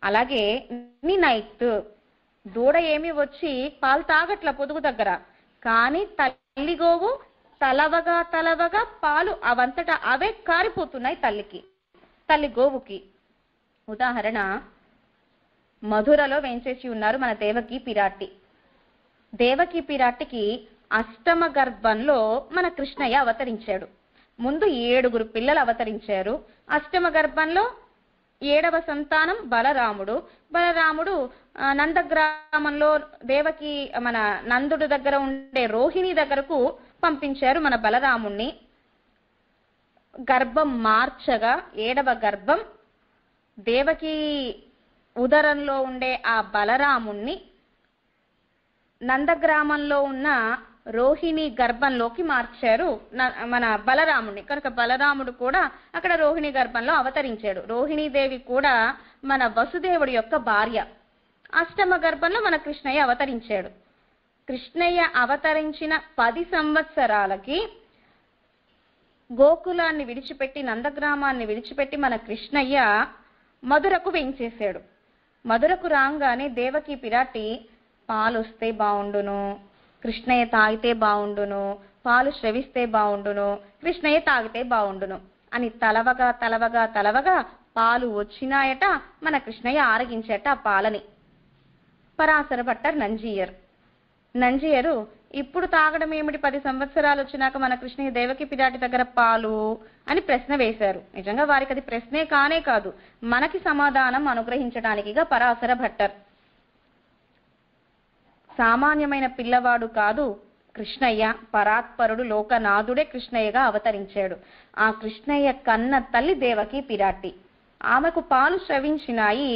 అలాగే నినైత్, దూడ ఏమి వచ్చి పాలు తాగట్ల పొదుగు దగ్గర, కానీ తల్లి గోవు తలవగా తలవగా పాలు అవంతటా అవే కారిపోతున్నాయి తల్లికి, తల్లి గోవుకి. ఉదాహరణ, మధురలో వేంచేసి ఉన్నారు మన దేవకీ పిరాట్టి. దేవకీ పిరాట్టికి అష్టమ గర్భంలో మన కృష్ణయ్య అవతరించాడు. ముందు 7 పిల్లలు అవతరించారు. అష్టమ గర్భంలో 7వ సంతానం బలరాముడు. బలరాముడు నందగ్రామంలో దేవకి మన నందుడు దగ్గర ఉండే రోహిణి దగ్గరకు పంపించారు మన బలరాముణ్ణి. గర్భం మార్చగా 7వ గర్భం దేవకి ఉదరంలో ఉండే ఆ బలరాముణ్ణి నందగ్రామంలో ఉన్న రోహిణి గర్భంలోకి మార్చారు మన బలరాముణ్ణి. కనుక బలరాముడు కూడా అక్కడ రోహిణి గర్భంలో అవతరించాడు. రోహిణీదేవి కూడా మన వసుదేవుడి యొక్క భార్య. అష్టమ గర్భంలో మన కృష్ణయ్య అవతరించాడు. కృష్ణయ్య అవతరించిన 10 సంవత్సరాలకి గోకులాన్ని విడిచిపెట్టి, నందగ్రామాన్ని విడిచిపెట్టి మన కృష్ణయ్య మధురకు వెంచేశాడు. మధురకు రాగానే దేవకి పిరాటి పాలు వస్తే బాగుండును, కృష్ణయ్య తాగితే బాగుండును, పాలు శ్రవిస్తే బాగుండును, కృష్ణయ్య తాగితే బాగుండును అని తలవగా తలవగా తలవగా పాలు వచ్చినాయట. మన కృష్ణయ్య ఆరగించేట ఆ పాలని. పరాశర భట్టర్ నంజీయరు ఇప్పుడు తాగడం ఏమిటి, 10 సంవత్సరాలు వచ్చినాక మన కృష్ణయ్య దేవకి పిరాటి దగ్గర పాలు అని ప్రశ్న వేశారు. నిజంగా వారికి అది ప్రశ్నే కానే కాదు, మనకి సమాధానం అనుగ్రహించడానికిగా పరాశర భట్టర్. సామాన్యమైన పిల్లవాడు కాదు కృష్ణయ్య పరాత్పరుడు లోకనాథుడే కృష్ణయ్యగా అవతరించాడు. ఆ కృష్ణయ్య కన్న తల్లి దేవకి పిరాటి. ఆమెకు పాలు స్రవించినాయి,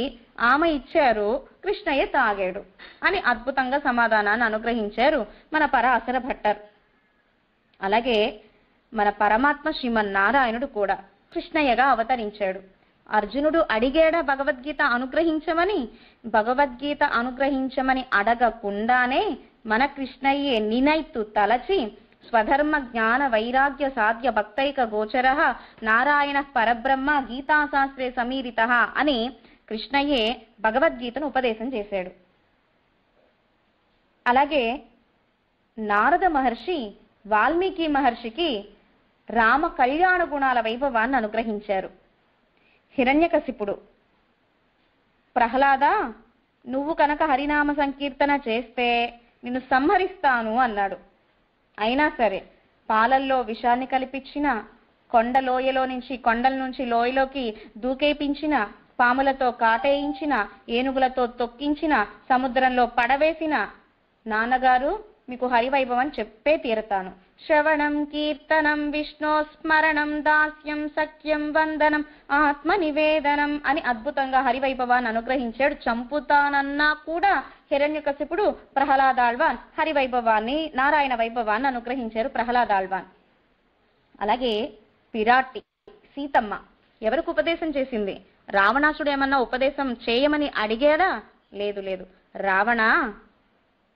ఆమె ఇచ్చారు, కృష్ణయ్య తాగాడు అని అద్భుతంగా సమాధానాన్ని అనుగ్రహించారు మన పరాశర భట్టర్. అలాగే మన పరమాత్మ శ్రీమన్నారాయణుడు కూడా కృష్ణయ్యగా అవతరించాడు. అర్జునుడు అడిగాడా భగవద్గీత అనుగ్రహించమని? భగవద్గీత అనుగ్రహించమని అడగకుండానే మన కృష్ణయ్యే నినైతు తలచి స్వధర్మ జ్ఞాన వైరాగ్య సాధ్య భక్తైక గోచర నారాయణ పరబ్రహ్మ గీతాశాస్త్రే సమీరిత అని కృష్ణయ్యే భగవద్గీతను ఉపదేశం చేశాడు. అలాగే నారద మహర్షి వాల్మీకి మహర్షికి రామ కళ్యాణ గుణాల వైభవాన్ని అనుగ్రహించారు. హిరణ్యకశిపుడు, ప్రహ్లాద నువ్వు కనుక హరినామ సంకీర్తన చేస్తే నిన్ను సంహరిస్తాను అన్నాడు. అయినా సరే పాలల్లో విషాన్ని కల్పించిన, కొండల నుంచి లోయలోకి దూకేపించిన, పాములతో కాటేయించిన, ఏనుగులతో తొక్కించిన, సముద్రంలో పడవేసిన, నాన్నగారు మీకు హరివైభవం చెప్పే తీరతాను. శ్రవణం కీర్తనం విష్ణు స్మరణం దాస్యం సఖ్యం వందనం ఆత్మ నివేదనం అని అద్భుతంగా హరివైభవాన్ని అనుగ్రహించాడు. చంపుతానన్నా కూడా హిరణ్యకశిపుడు ప్రహ్లాదాళ్వాన్ హరివైభవాన్ని, నారాయణ వైభవాన్ని అనుగ్రహించారు ప్రహ్లాదాళ్వాన్. అలాగే పిరాటి సీతమ్మ ఎవరికి ఉపదేశం చేసింది? రావణాసుడు ఏమన్నా ఉపదేశం చేయమని అడిగాడా? లేదు. రావణ,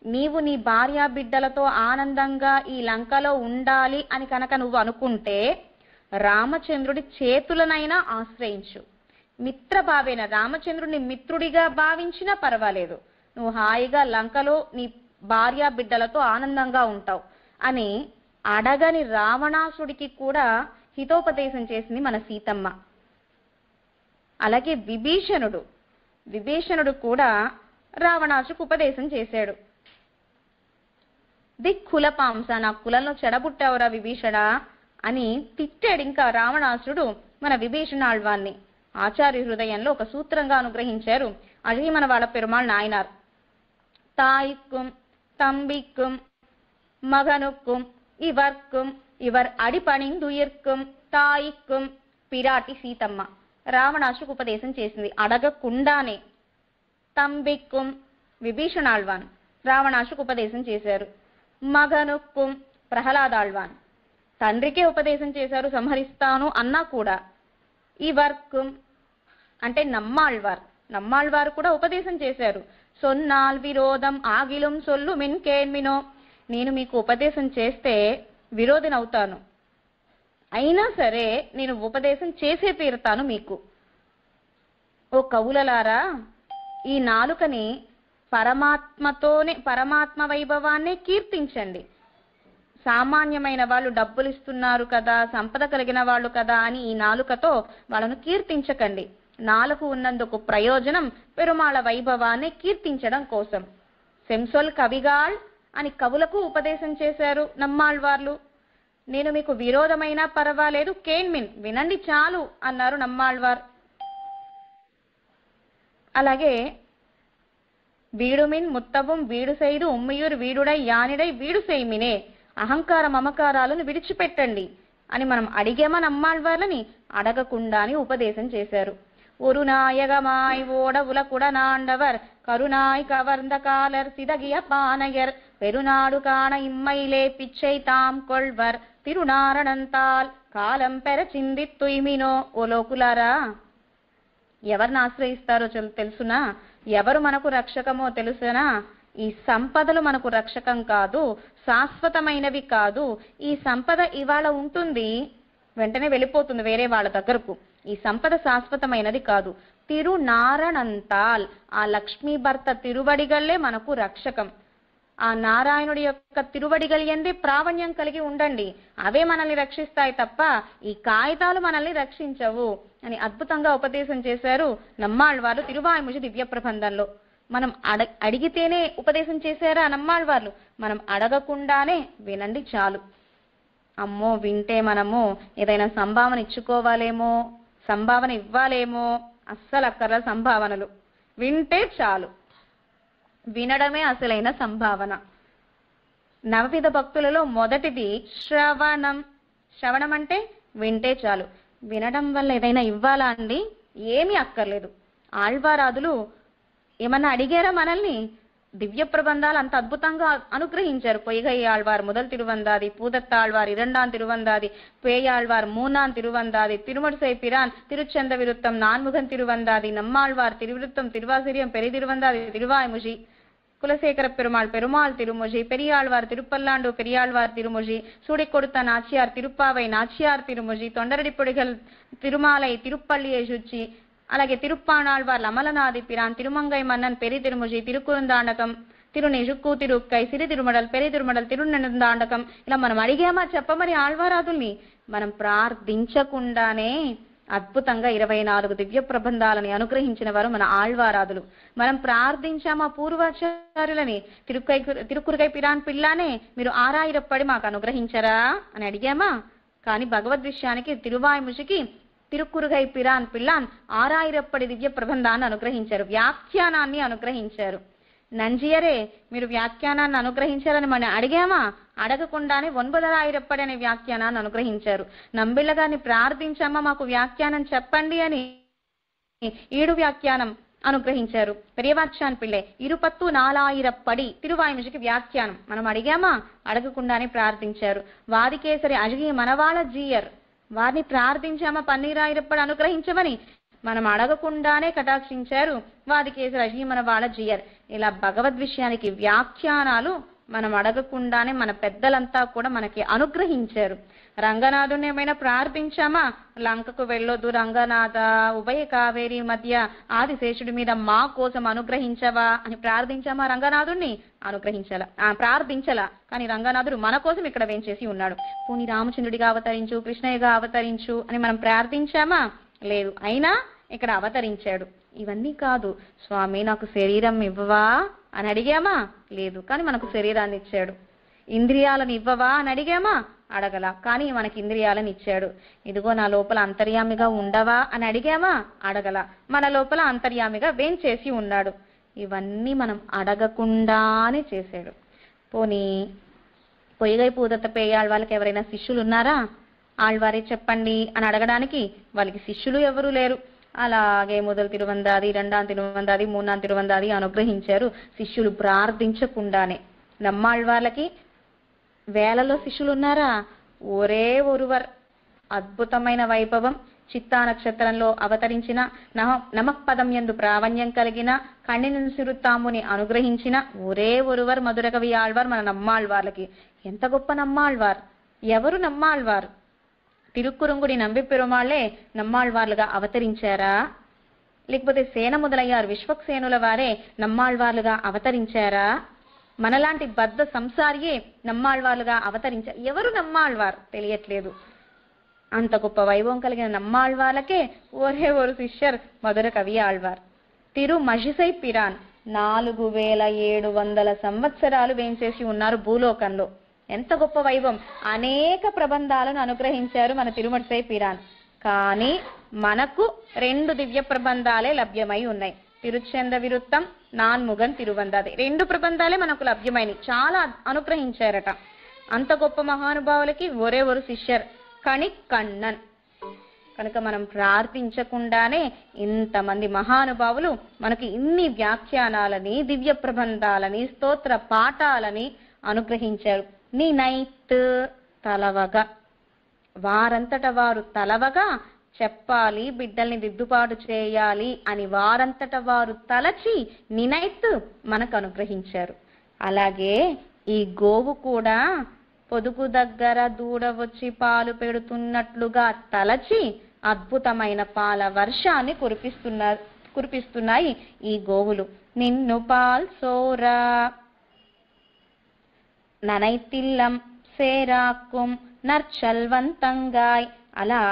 నీవు నీ భార్య బిడ్డలతో ఆనందంగా ఈ లంకలో ఉండాలి అని కనుక నువ్వు అనుకుంటే రామచంద్రుడి చేతులనైనా ఆశ్రయించు. మిత్రభావేన రామచంద్రుడిని మిత్రుడిగా భావించినా పర్వాలేదు, నువ్వు హాయిగా లంకలో నీ భార్య బిడ్డలతో ఆనందంగా ఉంటావు అని అడగని రావణాసుడికి కూడా హితోపదేశం చేసింది మన సీతమ్మ. అలాగే విభీషణుడు కూడా రావణాసుడికి ఉపదేశం చేశాడు. దిక్కుల పాంస, నా కులంలో చెడబుట్టావురా విభీషణ అని తిట్టాడు. ఇంకా రావణాసురుడు మన విభీషణాళ్వాన్ని ఆచార్య హృదయంలో ఒక సూత్రంగా అనుగ్రహించారు. అది మన వాళ్ళ పెరుమాళ్ నాయనార్. తాయిక్కుం తంబిక్కుం మగనుక్కుం ఇవర్కుం ఇవర్ అడిపణిందుయిర్కుం తాయిక్కుం పిరాటి సీతమ్మ రావణాసుకు ఉపదేశం చేసింది అడగకుండానే. తంబిక్కుం విభీషణాళ్వాన్ రావణాసుకు ఉపదేశం చేశారు. మగనుక్కుం ప్రహ్లాదాళ్వాన్ తండ్రికే ఉపదేశం చేశారు, సంహరిస్తాను అన్నా కూడా. ఈ వర్కుం అంటే నమ్మాళ్వారు కూడా ఉపదేశం చేశారు. సొన్నాల్ విరోధం ఆగిలం సొల్లు మిన్కేన్మినో, నేను మీకు ఉపదేశం చేస్తే విరోధినవుతాను, అయినా సరే నేను ఉపదేశం చేసే తీరుతాను మీకు. ఓ కవులలారా, ఈ నాలుకని పరమాత్మ వైభవాన్ని కీర్తించండి. సామాన్యమైన వాళ్ళు డబ్బులు ఇస్తున్నారు కదా, సంపద కలిగిన వాళ్ళు కదా అని ఈ నాలుకతో వాళ్ళను కీర్తించకండి. నాలుగు ఉన్నందుకు ప్రయోజనం పెరుమాళ వైభవాన్ని కీర్తించడం కోసం. సెంసొల్ కవిగాళ్ అని కవులకు ఉపదేశం చేశారు నమ్మాళ్వార్లు. నేను మీకు విరోధమైనా పర్వాలేదు, కేన్మిన్ వినండి చాలు అన్నారు నమ్మాళ్వార్. అలాగే వీడుమిన్ ముత్తவும் వీడు செய்து ఉమ్మియూర్ వీడుడై యానిడై వీడు செய்మినే, అహంకార మమకారాలను విడిచిపెట్టండి అని మనం అడిగేమా నమ్మాళ్వార్లని? అడగకుండానే ఉపదేశం చేశారు. ஒரு நாயகமாய் ஓட உலகுடனாண்டவர் கருணாய் கவர்ந்த காலர் சிதகிய பானையர் பெருநாடு காண இம்மையிலே பிச்சை தாம் கொள்வர் తిరునారణంతాల్ కాలం పెర చిందిత్తుయిమినో. ఓ లోకులారా, ఎవరిని ఆశ్రయిస్తారో తెలుసునా? ఎవరు మనకు రక్షకమో తెలుసునా? ఈ సంపదలు మనకు రక్షకం కాదు, శాశ్వతమైనవి కాదు. ఈ సంపద ఇవాళ ఉంటుంది, వెంటనే వెళ్ళిపోతుంది వేరే వాళ్ళ దగ్గరకు. ఈ సంపద శాశ్వతమైనది కాదు. తిరునారణంతాల్, ఆ లక్ష్మీ భర్త తిరువడిగల్లే మనకు రక్షకం. ఆ నారాయణుడి యొక్క తిరువడిగల్ ఎందే ప్రావణ్యం కలిగి ఉండండి, అవే మనల్ని రక్షిస్తాయి తప్ప ఈ కాగితాలు మనల్ని రక్షించవు అని అద్భుతంగా ఉపదేశం చేశారు నమ్మాళ్వార్లు తిరువాయిముషి దివ్య ప్రబంధంలో. మనం అడిగితేనే ఉపదేశం చేశారా నమ్మాళ్వార్లు? మనం అడగకుండానే వినండి చాలు. అమ్మో వింటే మనము ఏదైనా సంభావన ఇచ్చుకోవాలేమో, సంభావన ఇవ్వాలేమో, అస్సలు అక్కర్ల సంభావనలు. వింటే చాలు, వినడమే అసలైన సంభావన. నవవిధ భక్తులలో మొదటిది శ్రవణం. శ్రవణం అంటే వింటే చాలు. వినడం వల్ల ఏదైనా ఇవ్వాలా అండి? ఏమీ అక్కర్లేదు. ఆళ్వారాదులు ఏమన్నా అడిగారా మనల్ని? దివ్య ప్రబంధాలు అంత అద్భుతంగా అనుగ్రహించారు. పొయ్గై ఆళ్వార్ முதல் திருவந்தாதி, பூதத்தாழ்வார் இரண்டாம் திருவந்தாதி, பேயாழ்வார் மூணாம் திருவந்தாதி, திருமடுசை பிரான் திருச்செந்த விருத்தம் நான்முகன் திருவந்தாதி, நம்மாழ்வார் திருவிருத்தம் திருவாசிரியம் பெரிய திருவந்தாதி திருவாய்முஷி, குலசேகர பெருமாள் பெருமாள் திருமொழி, பெரியாழ்வார் திருப்பல்லாண்டு பெரியாழ்வார் திருமொழி, சூடி கொடுத்த நாச்சியார் திருப்பாவை நாச்சியார் திருமொழி, தொண்டரடிப்பொடிகள் திருமாலை திருப்பள்ளியை சுச்சி, అలాగే తిరుప్పాణాళ్వార్ అమలనాది పిరాన్, తిరుమంగై మన్నన్ పెరి తిరుముజి, తిరుకురుందాండకం, తిరునిజుక్కు తిరుక్కై, సిరి తిరుమడల్, పెరి తిరుమడల్, తిరునందాండకం. ఇలా మనం అడిగామా చెప్పమని ఆళ్వారాదుల్ని? మనం ప్రార్థించకుండానే అద్భుతంగా 24 దివ్య ప్రబంధాలని అనుగ్రహించిన వారు మన ఆళ్వారాదులు. మనం ప్రార్థించామా పూర్వాచార్యులని? తిరుకురుగై పిరాన్ పిల్లానే మీరు ఆరాయిరప్పడి మాకు అనుగ్రహించరా అని అడిగామా? కానీ భగవద్ విషయానికి తిరువాయిముషికి తిరుకురుగై పిరాన్ పిల్లాన్ ఆరాయిరప్పడి దివ్య ప్రబంధాన్ని అనుగ్రహించారు, వ్యాఖ్యానాన్ని అనుగ్రహించారు. నంజియరే మీరు వ్యాఖ్యానాన్ని అనుగ్రహించారని మనం అడిగామా? అడగకుండానే 9,000 అనే వ్యాఖ్యానాన్ని అనుగ్రహించారు. నంబిళ్ళగారిని ప్రార్థించామా మాకు వ్యాఖ్యానం చెప్పండి అని 7 వ్యాఖ్యానం అనుగ్రహించారు. పెరియవాచ్యాన్ పిల్లే 24,000 తిరువాయిముషికి వ్యాఖ్యానం మనం అడిగామా? అడగకుండానే ప్రార్థించారు. వాదికేసరి అజగి మనవాళ్ళ జీయర్ వారిని ప్రార్థించామా 12,000 అనుగ్రహించమని? మనం అడగకుండానే కటాక్షించారు. వాదికేసరి అజగి మన వాళ్ళ జీయర్. ఇలా భగవద్ విషయానికి వ్యాఖ్యానాలు మనం అడగకుండానే మన పెద్దలంతా కూడా మనకి అనుగ్రహించారు. రంగనాథుని ఏమైనా ప్రార్థించామా? లంకకు వెళ్ళొద్దు రంగనాథ, ఉభయ కావేరి మధ్య ఆదిశేషుడి మీద మా కోసం అనుగ్రహించవా అని ప్రార్థించామా? రంగనాథుడిని ప్రార్థించలా. కానీ రంగనాథుడు మన కోసం ఇక్కడ వేంచేసి ఉన్నాడు. పూని రామచంద్రుడిగా అవతరించు, కృష్ణయ్యగా అవతరించు అని మనం ప్రార్థించామా? లేదు. అయినా ఇక్కడ అవతరించాడు. ఇవన్నీ కాదు. స్వామి నాకు శరీరం ఇవ్వవా అని అడిగామా? లేదు. కానీ మనకు శరీరాన్ని ఇచ్చాడు. ఇంద్రియాలను ఇవ్వవా అని అడిగామా? అడగల. కానీ మనకి ఇంద్రియాలను ఇచ్చాడు. ఇదిగో నా లోపల అంతర్యామిగా ఉండవా అని అడిగామా? అడగల. మన లోపల అంతర్యామిగా వేంచేసి ఉన్నాడు. ఇవన్నీ మనం అడగకుండానే చేశాడు. పోనీ పొయ్గై పూదత్త పేయాళ్ వాళ్ళకి ఎవరైనా శిష్యులు ఉన్నారా? ఆళ్వారే చెప్పండి అని అడగడానికి వాళ్ళకి శిష్యులు ఎవరు లేరు. అలాగే మొదలు తిరువందాది, రెండాం తిరువందాది, మూడాం తిరువందాది అనుగ్రహించారు శిష్యులు ప్రార్థించకుండానే. నమ్మాళ్వార్లకి వేలలో శిష్యులు ఉన్నారా? ఒరే ఒరువర్. అద్భుతమైన వైభవం. చిత్తా నక్షత్రంలో అవతరించిన నమఃపదం యందు ప్రావణ్యం కలిగిన కణిని సిరుత్తాముని అనుగ్రహించిన ఒరే ఒరువర్ మధుర కవి ఆళ్వార్ మన నమ్మాళ్వార్లకి. ఎంత గొప్ప నమ్మాళ్వార్! ఎవరు నమ్మాళ్వార్? తిరుక్కురుంగుడి నంబి పెరుమాళ్లే నమ్మాళ్వార్లుగా అవతరించారా? లేకపోతే సేన మొదలయ్యారు విశ్వక్సేనుల వారే నమ్మాళ్వార్లుగా అవతరించారా? మనలాంటి బద్ధ సంసారియే నమ్మాళ్వార్లుగా అవతరించారు. ఎవరు నమ్మాళ్వార్? తెలియట్లేదు. అంత గొప్ప వైభవం కలిగిన నమ్మాళ్వార్లకే ఒరే ఒరు శిష్యర్ మధుర కవి ఆళ్వార్. తిరు మజిసై పిరాన్ 4,700 సంవత్సరాలు వేంచేసి ఉన్నారు భూలోకంలో. ఎంత గొప్ప వైభవం! అనేక ప్రబంధాలను అనుగ్రహించారు మన తిరుమడిసై పిరాన్. కానీ మనకు 2 దివ్య ప్రబంధాలే లభ్యమై ఉన్నాయి. తిరుచెంద విరుత్తం, నాన్ముగన్ తిరువందాది 2 ప్రబంధాలే మనకు లభ్యమైనవి. చాలా అనుగ్రహించారట. అంత గొప్ప మహానుభావులకి ఒరే ఒరు శిష్యర్ కణి కన్నన్. కనుక మనం ప్రార్థించకుండానే ఇంతమంది మహానుభావులు మనకి ఇన్ని వ్యాఖ్యానాలని, దివ్య ప్రబంధాలని, స్తోత్ర పాఠాలని అనుగ్రహించారు. నీ నైత్ తలవగా, వారంతట వారు తలవగా చెప్పాలి, బిడ్డల్ని దిద్దుబాటు చేయాలి అని వారంతట వారు తలచి నినైత్ మనకు అనుగ్రహించారు. అలాగే ఈ గోవు కూడా పొదుగు దగ్గర దూడ వచ్చి పాలు పెడుతున్నట్లుగా తలచి అద్భుతమైన పాల వర్షాన్ని కురిపిస్తున్నాయి ఈ గోవులు. నిన్ను పాల్సోరా ననైతిల్లం సేరాక్కుం నర్చల్వంతంగాయ్. అలా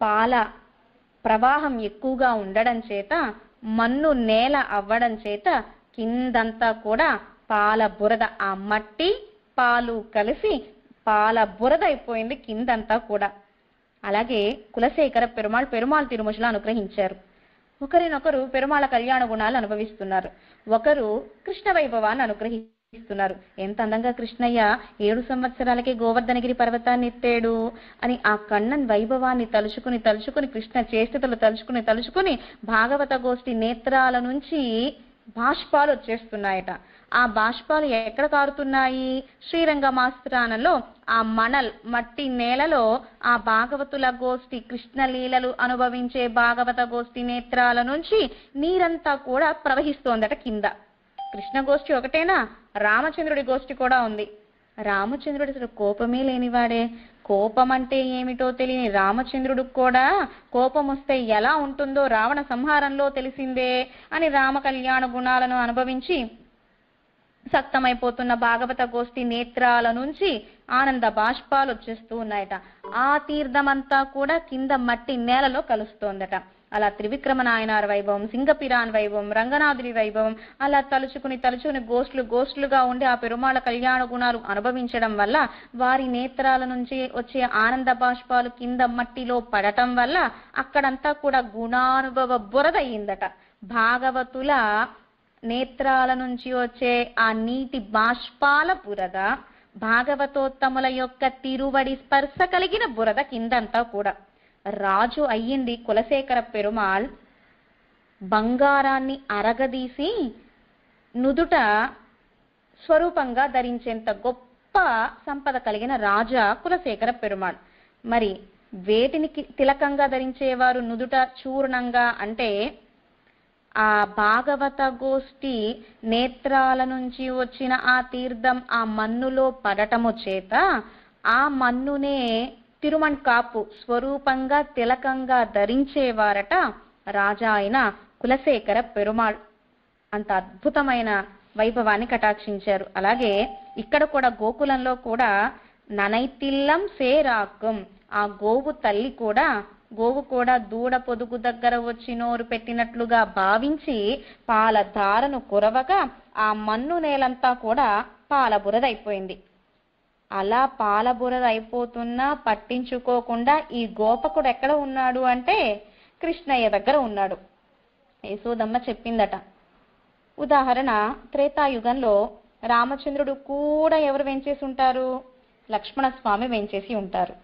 పాల ప్రవాహం ఎక్కువగా ఉండడం చేత, మన్ను నేల అవ్వడం చేత కిందంతా కూడా పాల బురద, ఆ మట్టి పాలు కలిసి పాల బురద అయిపోయింది కిందంతా కూడా. అలాగే కులశేఖర పెరుమాళ్ తిరుమల అనుగ్రహించారు. ఒకరినొకరు పెరుమాళ కళ్యాణ గుణాలు అనుభవిస్తున్నారు. ఒకరు కృష్ణ వైభవాన్ని ఇస్తున్నారు. ఎంత అందంగా కృష్ణయ్య 7 సంవత్సరాలకే గోవర్ధనగిరి పర్వతాన్ని ఎత్తాడు అని ఆ కണ്ണన్ వైభవాన్ని తలుచుకుని తలుచుకుని కృష్ణ చేష్టతలు తలుచుకుని తలుచుకుని భాగవత గోష్ఠి నేత్రాల నుంచి బాష్పాలు వచ్చేస్తున్నాయట. ఆ బాష్పాలు ఎక్కడ కారుతున్నాయి? శ్రీరంగమాస్థానంలో ఆ మట్టి నేలలో ఆ భాగవతుల గోష్ఠి కృష్ణలీలలు అనుభవించే భాగవత గోష్ఠి నేత్రాల నుంచి నీరంతా కూడా ప్రవహిస్తోందట కింద. కృష్ణ గోష్ఠి ఒకటేనా, రామచంద్రుడి గోష్ఠి కూడా ఉంది. రామచంద్రుడి అసలు కోపమే లేనివాడే. కోపం అంటే ఏమిటో తెలియని రామచంద్రుడు కూడా కోపం వస్తే ఎలా ఉంటుందో రావణ సంహారంలో తెలిసిందే అని రామ కళ్యాణ గుణాలను అనుభవించి సక్తమైపోతున్న భాగవత గోష్ఠి నేత్రాల నుంచి ఆనంద బాష్పాలు వచ్చేస్తూ ఉన్నాయట. ఆ తీర్థమంతా కూడా కింద మట్టి నేలలో కలుస్తోందట. అలా త్రివిక్రమ నాయనార్ వైభవం, సింగపిరాన్ వైభవం, రంగనాథుడి వైభవం అలా తలుచుకుని గోష్ఠులుగా ఉండి ఆ పెరుమాళ కళ్యాణ గుణాలు అనుభవించడం వల్ల వారి నేత్రాల నుంచి వచ్చే ఆనంద బాష్పాలు కింద మట్టిలో పడటం వల్ల అక్కడంతా కూడా గుణానుభవ బురద అయిందట. భాగవతుల నేత్రాల నుంచి వచ్చే ఆ నీటి బాష్పాల బురద, భాగవతోత్తముల యొక్క తిరువడి స్పర్శ కలిగిన బురద కిందంతా కూడా. రాజు అయ్యింది కులశేఖర పెరుమాళ్ బంగారాన్ని అరగదీసి నుదుట స్వరూపంగా ధరించేంత గొప్ప సంపద కలిగిన రాజా కులశేఖర పెరుమాళ్. మరి వేటిని తిలకంగా ధరించేవారు నుదుట చూర్ణంగా అంటే ఆ భాగవత గోష్ఠి నేత్రాల నుంచి వచ్చిన ఆ తీర్థం ఆ మన్నులో పడటము చేత ఆ మన్నునే తిరుమణ్కాపు స్వరూపంగా తిలకంగా ధరించేవారట రాజా అయిన కులశేఖర పెరుమాళ్. అంత అద్భుతమైన వైభవాన్ని కటాక్షించారు. అలాగే ఇక్కడ కూడా గోకులంలో కూడా ననైతిల్లం సేరాకం, ఆ గోవు తల్లి కూడా గోవు కూడా దూడ పొదుగు దగ్గర వచ్చి నోరు పెట్టినట్లుగా భావించి పాల ధారను కురవగా ఆ మన్ను నేలంతా కూడా పాల బురదైపోయింది. అలా పాల బురద అయిపోతున్నా పట్టించుకోకుండా ఈ గోపకుడు ఎక్కడ ఉన్నాడు అంటే కృష్ణయ్య దగ్గర ఉన్నాడు. యశోదమ్మ చెప్పిందట. ఉదాహరణ, త్రేతాయుగంలో రామచంద్రుడు కూడా ఎవరు వెంచేసి ఉంటారు? లక్ష్మణస్వామి వెంచేసి ఉంటారు.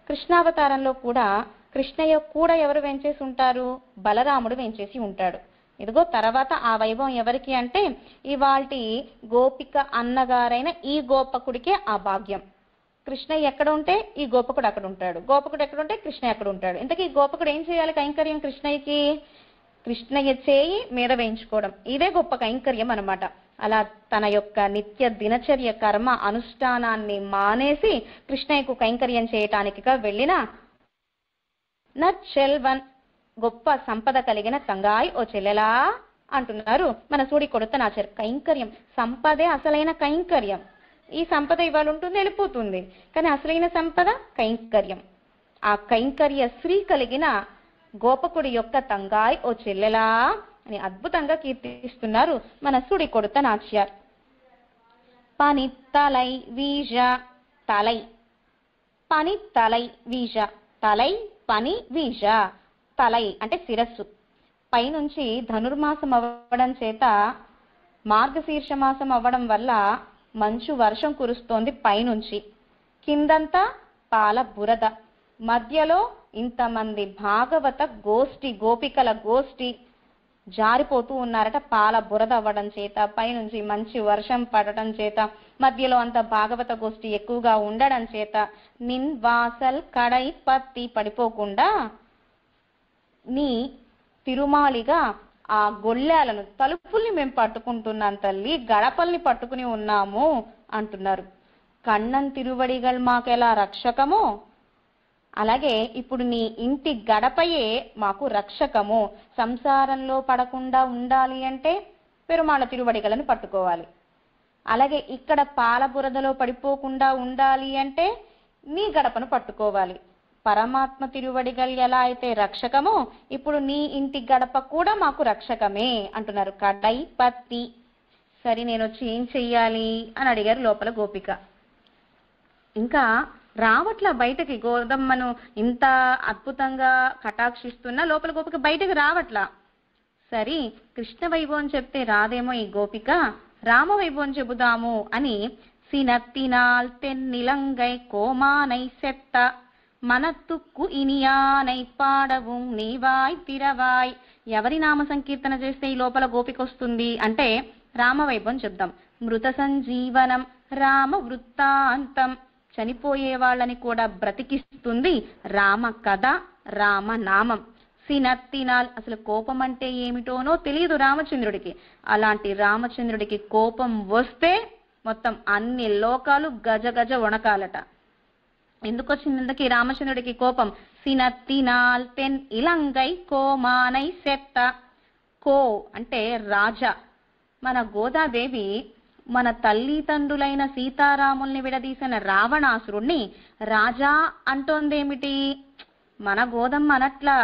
కృష్ణావతారంలో కూడా కృష్ణయ్య కూడా ఎవరు వెంచేసి ఉంటారు? బలరాముడు వెంచేసి ఉంటాడు. ఇదిగో తర్వాత ఆ వైభవం ఎవరికి అంటే ఇవాల్టి గోపిక అన్నగారైన ఈ గోపకుడికే ఆ భాగ్యం. కృష్ణయ్య ఎక్కడ ఉంటే ఈ గోపకుడు అక్కడ ఉంటాడు, గోపకుడు ఎక్కడ ఉంటే కృష్ణయ్య అక్కడ ఉంటాడు. ఇంతకీ ఈ గోపకుడు ఏం చేయాలి కైంకర్యం కృష్ణయ్యకి? కృష్ణయ్య చేయి మీద వేయించుకోవడం, ఇదే గొప్ప కైంకర్యం అన్నమాట. అలా తన యొక్క నిత్య దినచర్య కర్మ అనుష్ఠానాన్ని మానేసి కృష్ణయ్యకు కైంకర్యం చేయటానికిగా వెళ్ళిన నచ్చెల్వన్, గొప్ప సంపద కలిగిన తంగాయ్ ఓ చెల్లెలా అంటున్నారు మన సూడి కొడుతనాచారు. కైంకర్యం సంపదే అసలైన కైంకర్యం. ఈ సంపద ఇవాళ ఉంటుంది, వెళ్ళిపోతుంది, కానీ అసలైన సంపద కైంకర్యం. ఆ కైంకర్య శ్రీ కలిగిన గోపకుడి యొక్క తంగాయ్ ఓ చెల్లెలా అని అద్భుతంగా కీర్తిస్తున్నారు మన సూడి కొడుతనాచార్. పని తలై వీజ, తలై పని తలై వీజ, తలై పని వీజ. తలై అంటే శిరస్సు. పైనుంచి ధనుర్మాసం అవ్వడం చేత మార్గశీర్ష మాసం అవ్వడం వల్ల మంచు వర్షం కురుస్తోంది పైనుంచి, కిందంతా పాల బురద, మధ్యలో ఇంతమంది భాగవత గోష్ఠి గోపికల గోష్ఠి జారిపోతూ ఉన్నారట పాల బురద అవ్వడం చేత, పైనుంచి మంచి వర్షం పడటం చేత, మధ్యలో అంత భాగవత గోష్ఠి ఎక్కువగా ఉండడం చేత నిన్ వాసల్ కడై పత్తి పడిపోకుండా నీ తిరుమాలిగా ఆ గొళ్ళాలను తలుపుల్ని మేము పట్టుకుంటున్నాం తల్లి, గడపల్ని పట్టుకుని ఉన్నాము అంటున్నారు. కண்ணన్ తిరువడిగల్ మాకెలా రక్షకమో అలాగే ఇప్పుడు నీ ఇంటి గడపయే మాకు రక్షకము. సంసారంలో పడకుండా ఉండాలి అంటే పెరుమాళ తిరువడిగలను పట్టుకోవాలి. అలాగే ఇక్కడ పాల బురదలో పడిపోకుండా ఉండాలి అంటే నీ గడపను పట్టుకోవాలి. పరమాత్మ తిరువడిగల్ ఎలా అయితే రక్షకమో ఇప్పుడు నీ ఇంటి గడప కూడా మాకు రక్షకమే అంటున్నారు. కడై పత్తి. సరే నేను వచ్చి ఏం చెయ్యాలి అని అడిగారు లోపల గోపిక. ఇంకా రావట్ల బయటకి, గోదమ్మను ఇంత అద్భుతంగా కటాక్షిస్తున్నా లోపల గోపిక బయటకు రావట్లా. సరే కృష్ణ వైభవం చెప్తే రాదేమో ఈ గోపిక, రామవైభవం చెబుదాము అని సినత్తినాల్ తెన్నిలంగై కోమానై సెత్త మనత్తుక్కు ఇనియానై పాడవు నీవాయ్ తిరవాయ్. ఎవరి నామ సంకీర్తన చేస్తే ఈ లోపల గోపిక వస్తుంది అంటే రామవైభవం చెప్దాం. మృత సంజీవనం రామ వృత్తాంతం, చనిపోయే వాళ్ళని కూడా బ్రతికిస్తుంది రామ కథ రామనామం. సినత్తినాల్, అసలు కోపం అంటే ఏమిటోనో తెలియదు రామచంద్రుడికి. అలాంటి రామచంద్రుడికి కోపం వస్తే మొత్తం అన్ని లోకాలు గజ గజ వణకాలట. ఎందుకు వచ్చింది రామచంద్రుడికి కోపం? సినత్తినాల్ తెన్ ఇలంగై కోమానై సెత్త. కో అంటే రాజా. మన గోదాదేవి మన తల్లిదండ్రులైన సీతారాముల్ని విడదీసిన రావణాసురుణ్ణి రాజా అంటోందేమిటి? మన గోదమ్మ అనట్లా,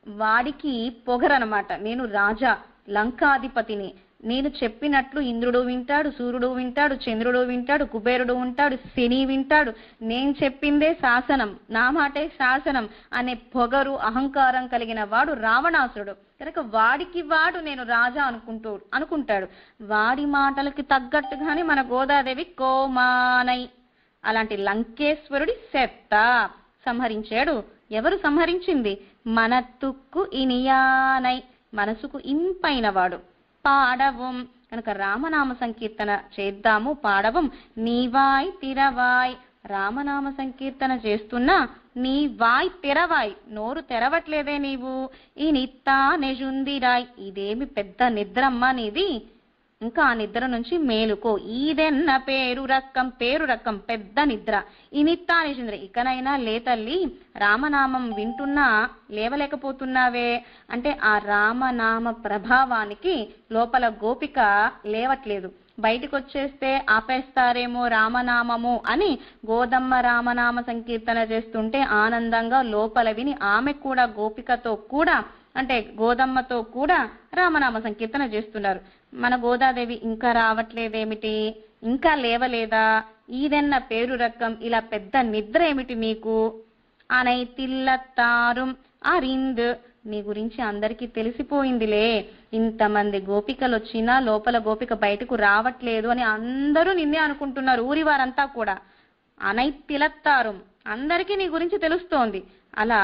వాడికి పొగరనమాట. నేను రాజా, లంకాధిపతిని, నేను చెప్పినట్లు ఇంద్రుడు వింటాడు, సూర్యుడు వింటాడు, చంద్రుడు వింటాడు, కుబేరుడు ఉంటాడు, శని వింటాడు, నేను చెప్పిందే శాసనం, నా మాటే శాసనం అనే పొగరు అహంకారం కలిగిన వాడు రావణాసురుడు. కనుక వాడికి వాడు నేను రాజా అనుకుంటాడు. వాడి మాటలకి తగ్గట్టుగానే మన గోదాదేవి కోమానై అలాంటి లంకేశ్వరుడి సెత్త సంహరించాడు. ఎవరు సంహరించింది? మనత్తుక్కు ఇనియానై, మనసుకు ఇంపైన వాడు. పాడవం, కనుక రామనామ సంకీర్తన చేద్దాము, పాడవం. నీవాయ్ తిరవాయ్, రామనామ సంకీర్తన చేస్తున్నా నీ వాయ్ తెరవాయ్, నోరు తెరవట్లేదే నీవు. ఈ నిత్తా నెజుందిరాయ్, ఇదేమి పెద్ద నిద్రమ్మా నీది, ఇంకా ఆ నిద్ర నుంచి మేలుకో. ఈదెన్న పేరు రక్కం పెద్ద నిద్ర. ఈ నిత్తా నిజుంద్ర, ఇకనైనా లేతల్లి, రామనామం వింటున్నా లేవలేకపోతున్నావే అంటే ఆ రామనామ ప్రభావానికి లోపల గోపిక లేవట్లేదు. బయటకు వచ్చేస్తే ఆపేస్తారేమో రామనామము అని గోదమ్మ రామనామ సంకీర్తన చేస్తుంటే ఆనందంగా లోపల విని ఆమె కూడా గోపికతో కూడా అంటే గోదమ్మతో కూడా రామనామ సంకీర్తన చేస్తున్నారు. మన గోదాదేవి ఇంకా రావట్లేదేమిటి, ఇంకా లేవలేదా, ఈదెన్న పేరు రకం, ఇలా పెద్ద నిద్ర ఏమిటి నీకు? అనైతిల్లత్తారుం అరింద్, నీ గురించి అందరికీ తెలిసిపోయిందిలే. ఇంతమంది గోపికలు వచ్చినా లోపల గోపిక బయటకు రావట్లేదు అని అందరూ నిన్నే అనుకుంటున్నారు, ఊరి వారంతా కూడా. అనైతిలత్తారుం, అందరికీ నీ గురించి తెలుస్తోంది. అలా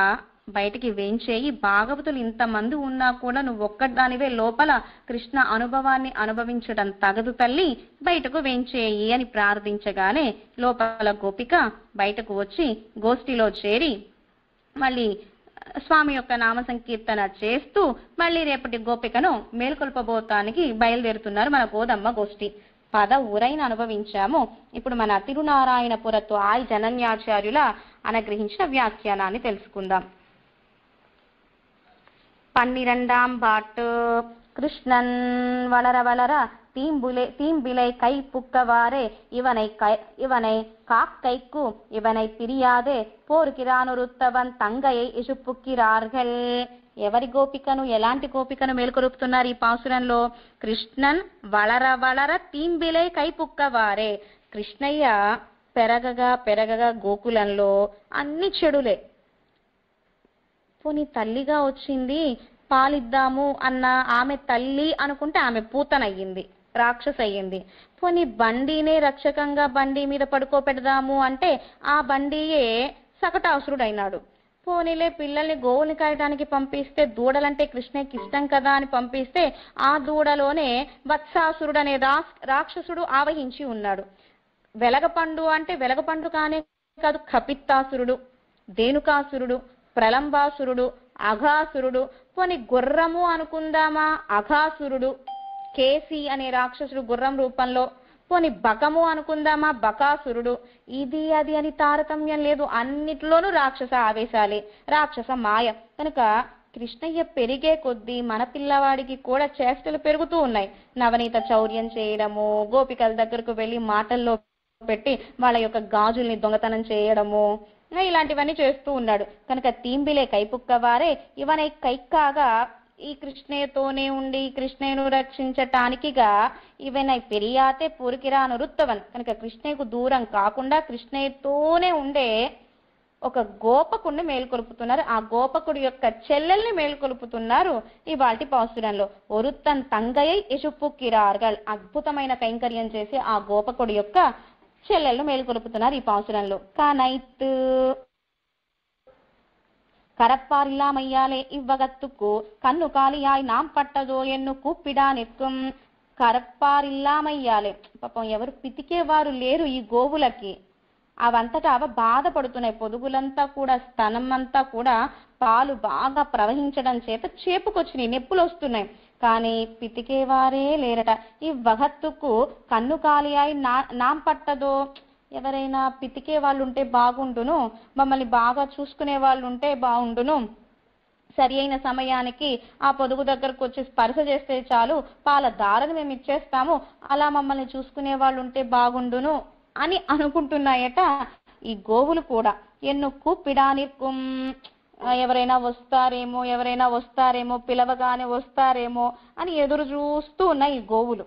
బయటికి వేంచేయి. భాగవతులు ఇంతమంది ఉన్నా కూడా నువ్వు ఒక్కదానివే లోపల కృష్ణ అనుభవాన్ని అనుభవించడం తగదు తల్లి, బయటకు వేంచేయి అని ప్రార్థించగానే లోపల గోపిక బయటకు వచ్చి గోష్ఠిలో చేరి మళ్ళీ స్వామి యొక్క నామ సంకీర్తన చేస్తూ మళ్ళీ రేపటి గోపికను మేల్కొల్పబోతానికి బయలుదేరుతున్నారు మన గోదమ్మ గోష్ఠి. పద ఊరైన అనుభవించాము. ఇప్పుడు మన తిరునారాయణపురత్తు ఆయ్ జనన్యాచార్యుల అనుగ్రహించిన వ్యాఖ్యానాన్ని తెలుసుకుందాం. 12ஆம் பாட்டு. கிருஷ்ணன் வளர வளர தீம்பிலை கை புக்கவாறே இவனை காக்கைக்கு இவனை பிரியாதே போர்கிறானுருத்தவன் తంగயை ఇసుపుక్కిరార్గల్. ఎవరి గోపికను ఎలాంటి గోపికను మేల్కొరుపుతున్నారు ఈ పాసురంలో? కృష్ణన్ వళర వళర తీంబిలై కైపుక్కవారే. కృష్ణయ్య పెరగగా గోకులంలో అన్ని చెడులే. పోనీ తల్లిగా వచ్చింది, పాలిద్దాము అన్న ఆమె తల్లి అనుకుంటే ఆమె పూతనయ్యింది, రాక్షస అయ్యింది. పోనీ బండినే రక్షకంగా బండి మీద పడుకోపెడదాము అంటే ఆ బండియే సకటాసురుడు అయినాడు. పోనీలే పిల్లల్ని గోవుని కాయడానికి పంపిస్తే, దూడలంటే కృష్ణకి ఇష్టం కదా అని పంపిస్తే ఆ దూడలోనే వత్సాసురుడు అనే రాక్షసుడు ఆవహించి ఉన్నాడు. వెలగపండు అంటే వెలగపండు కానే కాదు, కపిత్తాసురుడు, ధేనుకాసురుడు, ప్రలంబాసురుడు, అఘాసురుడు. పోని గుర్రము అనుకుందామా, అఘాసురుడు, కేసి అనే రాక్షసుడు గుర్రం రూపంలో. పోని బకము అనుకుందామా, బకాసురుడు. ఇది అది అని తారతమ్యం లేదు, అన్నిట్లోనూ రాక్షస ఆవేశాలే, రాక్షస మాయ. కనుక కృష్ణయ్య పెరిగే కొద్దీ మన పిల్లవాడికి కూడా చేష్టలు పెరుగుతూ ఉన్నాయి. నవనీత చౌర్యం చేయడము, గోపికల దగ్గరకు వెళ్లి మాటల్లో పెట్టి వాళ్ళ యొక్క గాజుల్ని దొంగతనం చేయడము, ఇలాంటివన్నీ చేస్తూ ఉన్నాడు. కనుక తీంబిలే కైపుక్కవారే ఇవనై కైక్కాగా ఈ కృష్ణయ్యతోనే ఉండి కృష్ణయ్యను రక్షించటానికిగా ఇవనై పెరియాతే పూరికిరాను రుత్తవన్. కనుక కృష్ణయ్యకు దూరం కాకుండా కృష్ణయ్యతోనే ఉండే ఒక గోపకుడిని మేల్కొలుపుతున్నారు. ఆ గోపకుడి యొక్క చెల్లెల్ని మేల్కొలుపుతున్నారు ఇవాల్టి పాసురంలో. ఒరుత్తన్ తంగయ్య యశుప్పుక్కిరార్గల్, అద్భుతమైన కైంకర్యం చేసి ఆ గోపకుడి యొక్క చెల్లెల్ని మేల్కొలుపుతున్నారు ఈ పాసురంలో. కనైత్ கரப்பார் இல்லாமையாலே இவ்வகத்துக்கு கண்ணு காலியாய் நாம் పట్టదో ఎన్ను కూప్పిడా నిற்கும். కరప్పార్ ఇల్లామయ్యాలే, పాపం ఎవరు పితికేవారు లేరు ఈ గోవులకి. అవంతటా అవ బాధపడుతున్నాయి. పొదుగులంతా కూడా, స్తనం అంతా కూడా పాలు బాగా ప్రవహించడం చేత చేపుకొచ్చినాయి, నొప్పులు వస్తున్నాయి. కానీ పితికేవారే లేరట. ఈ వగత్తుకు కన్ను కాలియాయి నాం పట్టదో, ఎవరైనా పితికే వాళ్ళు ఉంటే బాగుండును, మమ్మల్ని బాగా చూసుకునే వాళ్ళు ఉంటే బాగుండును, సరి అయిన సమయానికి ఆ పొదుగు దగ్గరకు వచ్చి స్పర్శ చేస్తే చాలు పాల దారని మేము ఇచ్చేస్తాము, అలా మమ్మల్ని చూసుకునే వాళ్ళు ఉంటే బాగుండును అని అనుకుంటున్నాయట ఈ గోవులు కూడా. ఎన్నుక్కు పిడానిర్కుం, ఎవరైనా వస్తారేమో పిలవగానే వస్తారేమో అని ఎదురు చూస్తూ ఉన్నాయి ఈ గోవులు.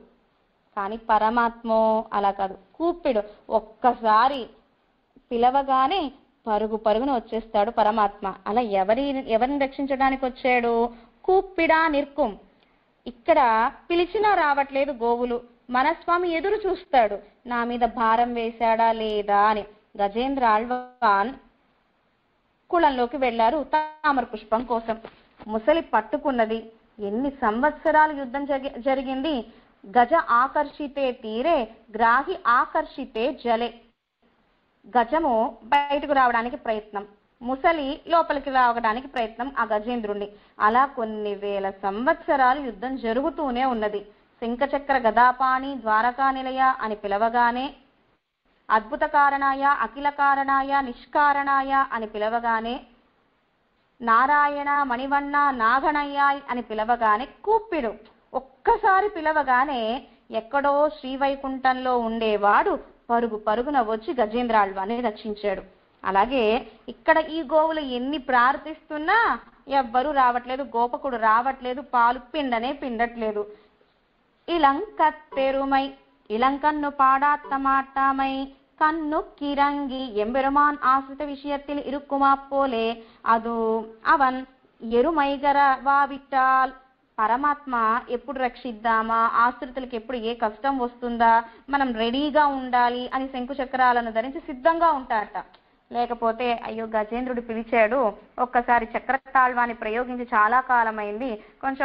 కానీ పరమాత్మ అలా కాదు, కూప్పిడు, ఒక్కసారి పిలవగానే పరుగున వచ్చేస్తాడు పరమాత్మ. అలా ఎవరిని రక్షించడానికి వచ్చాడు? కూప్పిడా నిర్కుం. ఇక్కడ పిలిచినా రావట్లేదు గోవులు, మనస్వామి ఎదురు చూస్తాడు, నా మీద భారం వేశాడా లేదా అని. గజేంద్ర ఆళ్వాన్ కుళంలోకి వెళ్లారు తామర పుష్పం కోసం. ముసలి పట్టుకున్నది. ఎన్ని సంవత్సరాలు యుద్ధం జరిగింది. గజ ఆకర్షితే తీరే గ్రాహి ఆకర్షితే జలే. గజము బయటకు రావడానికి ప్రయత్నం, ముసలి లోపలికి రావడానికి ప్రయత్నం ఆ గజేంద్రుణ్ణి. అలా కొన్ని వేల సంవత్సరాలు యుద్ధం జరుగుతూనే ఉన్నది. శంఖచక్ర గదాపాణి ద్వారకా నిలయ అని పిలవగానే, అద్భుత కారణాయ అఖిల కారణాయ నిష్కారణాయ అని పిలవగానే, నారాయణ మణివన్న నాగణయ్యాయ్ అని పిలవగానే కూప్పిడు. ఒక్కసారి పిలవగానే ఎక్కడో శ్రీవైకుంఠంలో ఉండేవాడు పరుగున వచ్చి గజేంద్రాళ్వాన్ని రక్షించాడు. అలాగే ఇక్కడ ఈ గోవులు ఎన్ని ప్రార్థిస్తున్నా ఎవ్వరూ రావట్లేదు, గోపకుడు రావట్లేదు, పాలు పిండట్లేదు. ఇలంకత్తెరుమై ఇలంకన్ను పాడాత్తమాటామై కన్ను కిరంగి ఎంబెరుమాన్ ఆశ్రిత విషయத்தில் இருக்குமா போலே அது அவன் ఎరుమైగర వావిట్టాల్. పరమాత్మ ఎప్పుడు రక్షిద్దామా, ఆశ్రితులకు ఎప్పుడు ఏ కష్టం వస్తుందా, మనం రెడీగా ఉండాలి అని శంకు చక్రాలను ధరించి సిద్ధంగా ఉంటారట. లేకపోతే అయ్యో గజేంద్రుడు పిలిచాడు, ఒక్కసారి చక్రతాళ్వాన్ని ప్రయోగించి చాలా కాలమైంది,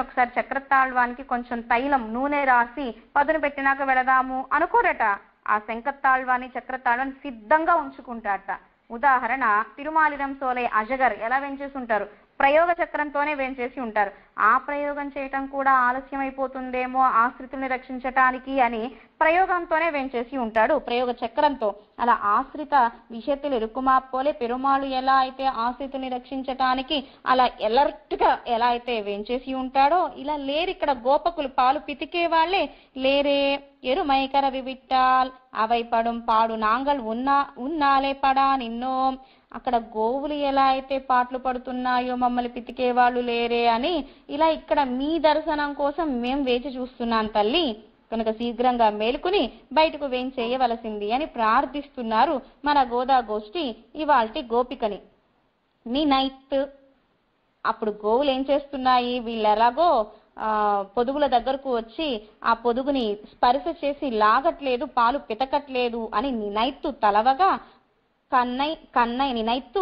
ఒకసారి చక్రతాళ్వానికి కొంచెం తైలం నూనె రాసి పదును పెట్టినాక వెళదాము అనుకోరట. ఆ శంఖతాళ్వాన్ని చక్రతాళ్వాన్ని సిద్ధంగా ఉంచుకుంటారట. ఉదాహరణ, తిరుమాలిరం సోలై అజగర్ ఎలా వెంచేసి ఉంటారు? ప్రయోగ చక్రంతోనే వేంచేసి ఉంటారు. ఆ ప్రయోగం చేయటం కూడా ఆలస్యం అయిపోతుందేమో ఆశ్రితుల్ని రక్షించటానికి అని ప్రయోగంతోనే వేంచేసి ఉంటాడు, ప్రయోగ చక్రంతో. అలా ఆశ్రిత విషయత్తులు ఇరుక్కుమా పోలే పెరుమాళు ఎలా అయితే ఆశ్రితుల్ని రక్షించటానికి అలా ఎలర్ట్ గా ఎలా అయితే వేంచేసి ఉంటాడో, ఇలా లేరు ఇక్కడ గోపకులు, పాలు పితికే వాళ్లే లేరే. ఎరుమైకర వివిట్టాల్ అవై పடும் పాడు నాంగల్ ఉన్నాలే పడా నిన్నో. అక్కడ గోవులు ఎలా అయితే పాటలు పడుతున్నాయో మమ్మల్ని పితికే వాళ్ళు లేరే అని, ఇలా ఇక్కడ మీ దర్శనం కోసం మేం వేచి చూస్తున్నాం తల్లి, కనుక శీఘ్రంగా మేలుకుని బయటకు వేంచేయవలసింది అని ప్రార్థిస్తున్నారు మన గోదా గోష్ఠి ఇవాల్టి గోపికని. నీ నైట్ అప్పుడు గోవులు ఏం చేస్తున్నాయి, వీళ్ళు ఎలాగో పొదుగుల దగ్గరకు వచ్చి ఆ పొదుగుని స్పర్శ చేసి లాగట్లేదు, పాలు పితకట్లేదు అని నినైత్తు తలవగా కన్నై నినైత్తు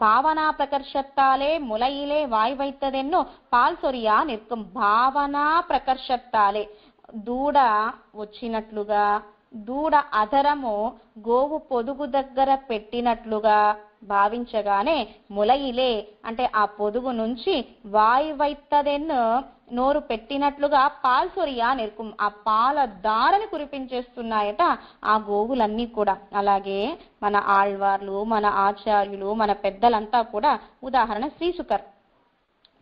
భావనా ప్రకర్షత్తాలే ములయిలే వాయువైతదెన్నో పాల్ సొరియా నిర్కం. భావనా ప్రకర్షత్తాలే, దూడ వచ్చినట్లుగా, దూడ అధరము గోవు పొదుగు దగ్గర పెట్టినట్లుగా భావించగానే, ములయిలే అంటే ఆ పొదుగు నుంచి వాయువైతదెన్నో నోరు పెట్టినట్లుగా పాల్సొరియా నిరుకుం, ఆ పాల దారని కురిపించేస్తున్నాయట ఆ గోవులన్నీ కూడా. అలాగే మన ఆళ్వార్లు, మన ఆచార్యులు, మన పెద్దలంతా కూడా, ఉదాహరణ శ్రీశుకర్,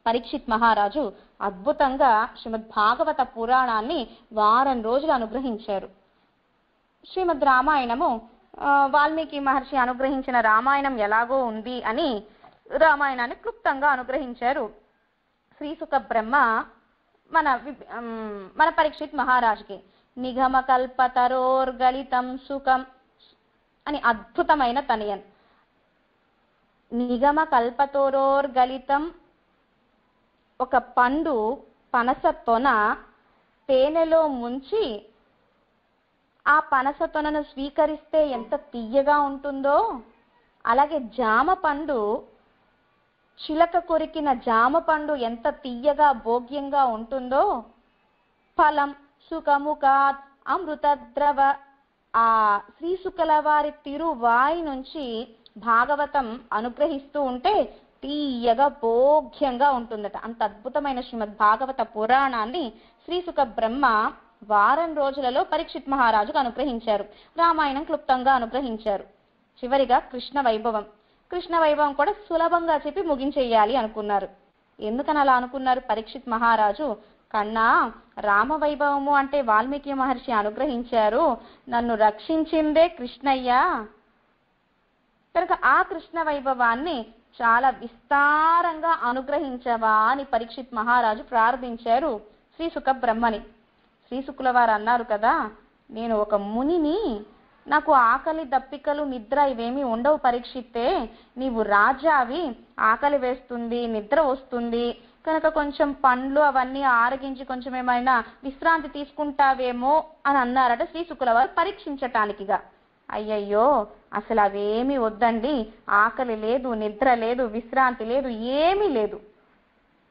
పరీక్షిత్ మహారాజు అద్భుతంగా శ్రీమద్ భాగవత పురాణాన్ని వారం రోజులు అనుగ్రహించారు. శ్రీమద్ రామాయణము వాల్మీకి మహర్షి అనుగ్రహించిన రామాయణం ఎలాగో ఉంది అని రామాయణాన్ని క్లుప్తంగా అనుగ్రహించారు శ్రీసుక బ్రహ్మ మన పరీక్షిత్ మహారాజుకి. నిగమ కల్పతరోర్గళితం సుఖం అని అద్భుతమైన తనయన్. నిగమ కల్పతరోర్గలితం, ఒక పండు పనస తొన తేనెలో ముంచి ఆ పనస తొనను స్వీకరిస్తే ఎంత తియ్యగా ఉంటుందో, అలాగే జామ పండు, చిలక కొరికిన జామ పండు ఎంత తియ్యగా భోగ్యంగా ఉంటుందో, ఫలం సుఖముఖాత్ అమృతద్రవ, ఆ శ్రీశుకల వారి తిరువాయి నుంచి భాగవతం అనుగ్రహిస్తూ ఉంటే తీయగా భోగ్యంగా ఉంటుందట. అంత అద్భుతమైన శ్రీమద్ భాగవత పురాణాన్ని శ్రీశుక బ్రహ్మ వారం రోజులలో పరీక్షిత్ మహారాజుకు అనుగ్రహించారు. రామాయణం క్లుప్తంగా అనుగ్రహించారు. చివరిగా కృష్ణ వైభవం. కృష్ణ వైభవం కూడా సులభంగా చెప్పి ముగించేయాలి అనుకున్నారు. ఎందుకని అలా అనుకున్నారు పరీక్షిత్ మహారాజు? కన్నా, రామవైభవము అంటే వాల్మీకి మహర్షి అనుగ్రహించారు, నన్ను రక్షించిందే కృష్ణయ్య కనుక ఆ కృష్ణ వైభవాన్ని చాలా విస్తారంగా అనుగ్రహించవా అని పరీక్షిత్ మహారాజు ప్రార్థించారు శ్రీశుక బ్రహ్మని. శ్రీశుకుల వారు అన్నారు కదా, నేను ఒక మునిని, నాకు ఆకలి దప్పికలు నిద్ర ఇవేమీ ఉండవు పరీక్షిత్తే, నీవు రాజావి, ఆకలి వేస్తుంది, నిద్ర వస్తుంది కనుక కొంచెం పండ్లు అవన్నీ ఆరగించి కొంచెం ఏమైనా విశ్రాంతి తీసుకుంటావేమో అని అన్నారట శ్రీశుకుల వారు పరీక్షించటానికిగా. అయ్యయ్యో, అసలు అవేమీ వద్దండి, ఆకలి లేదు, నిద్ర లేదు, విశ్రాంతి లేదు, ఏమీ లేదు,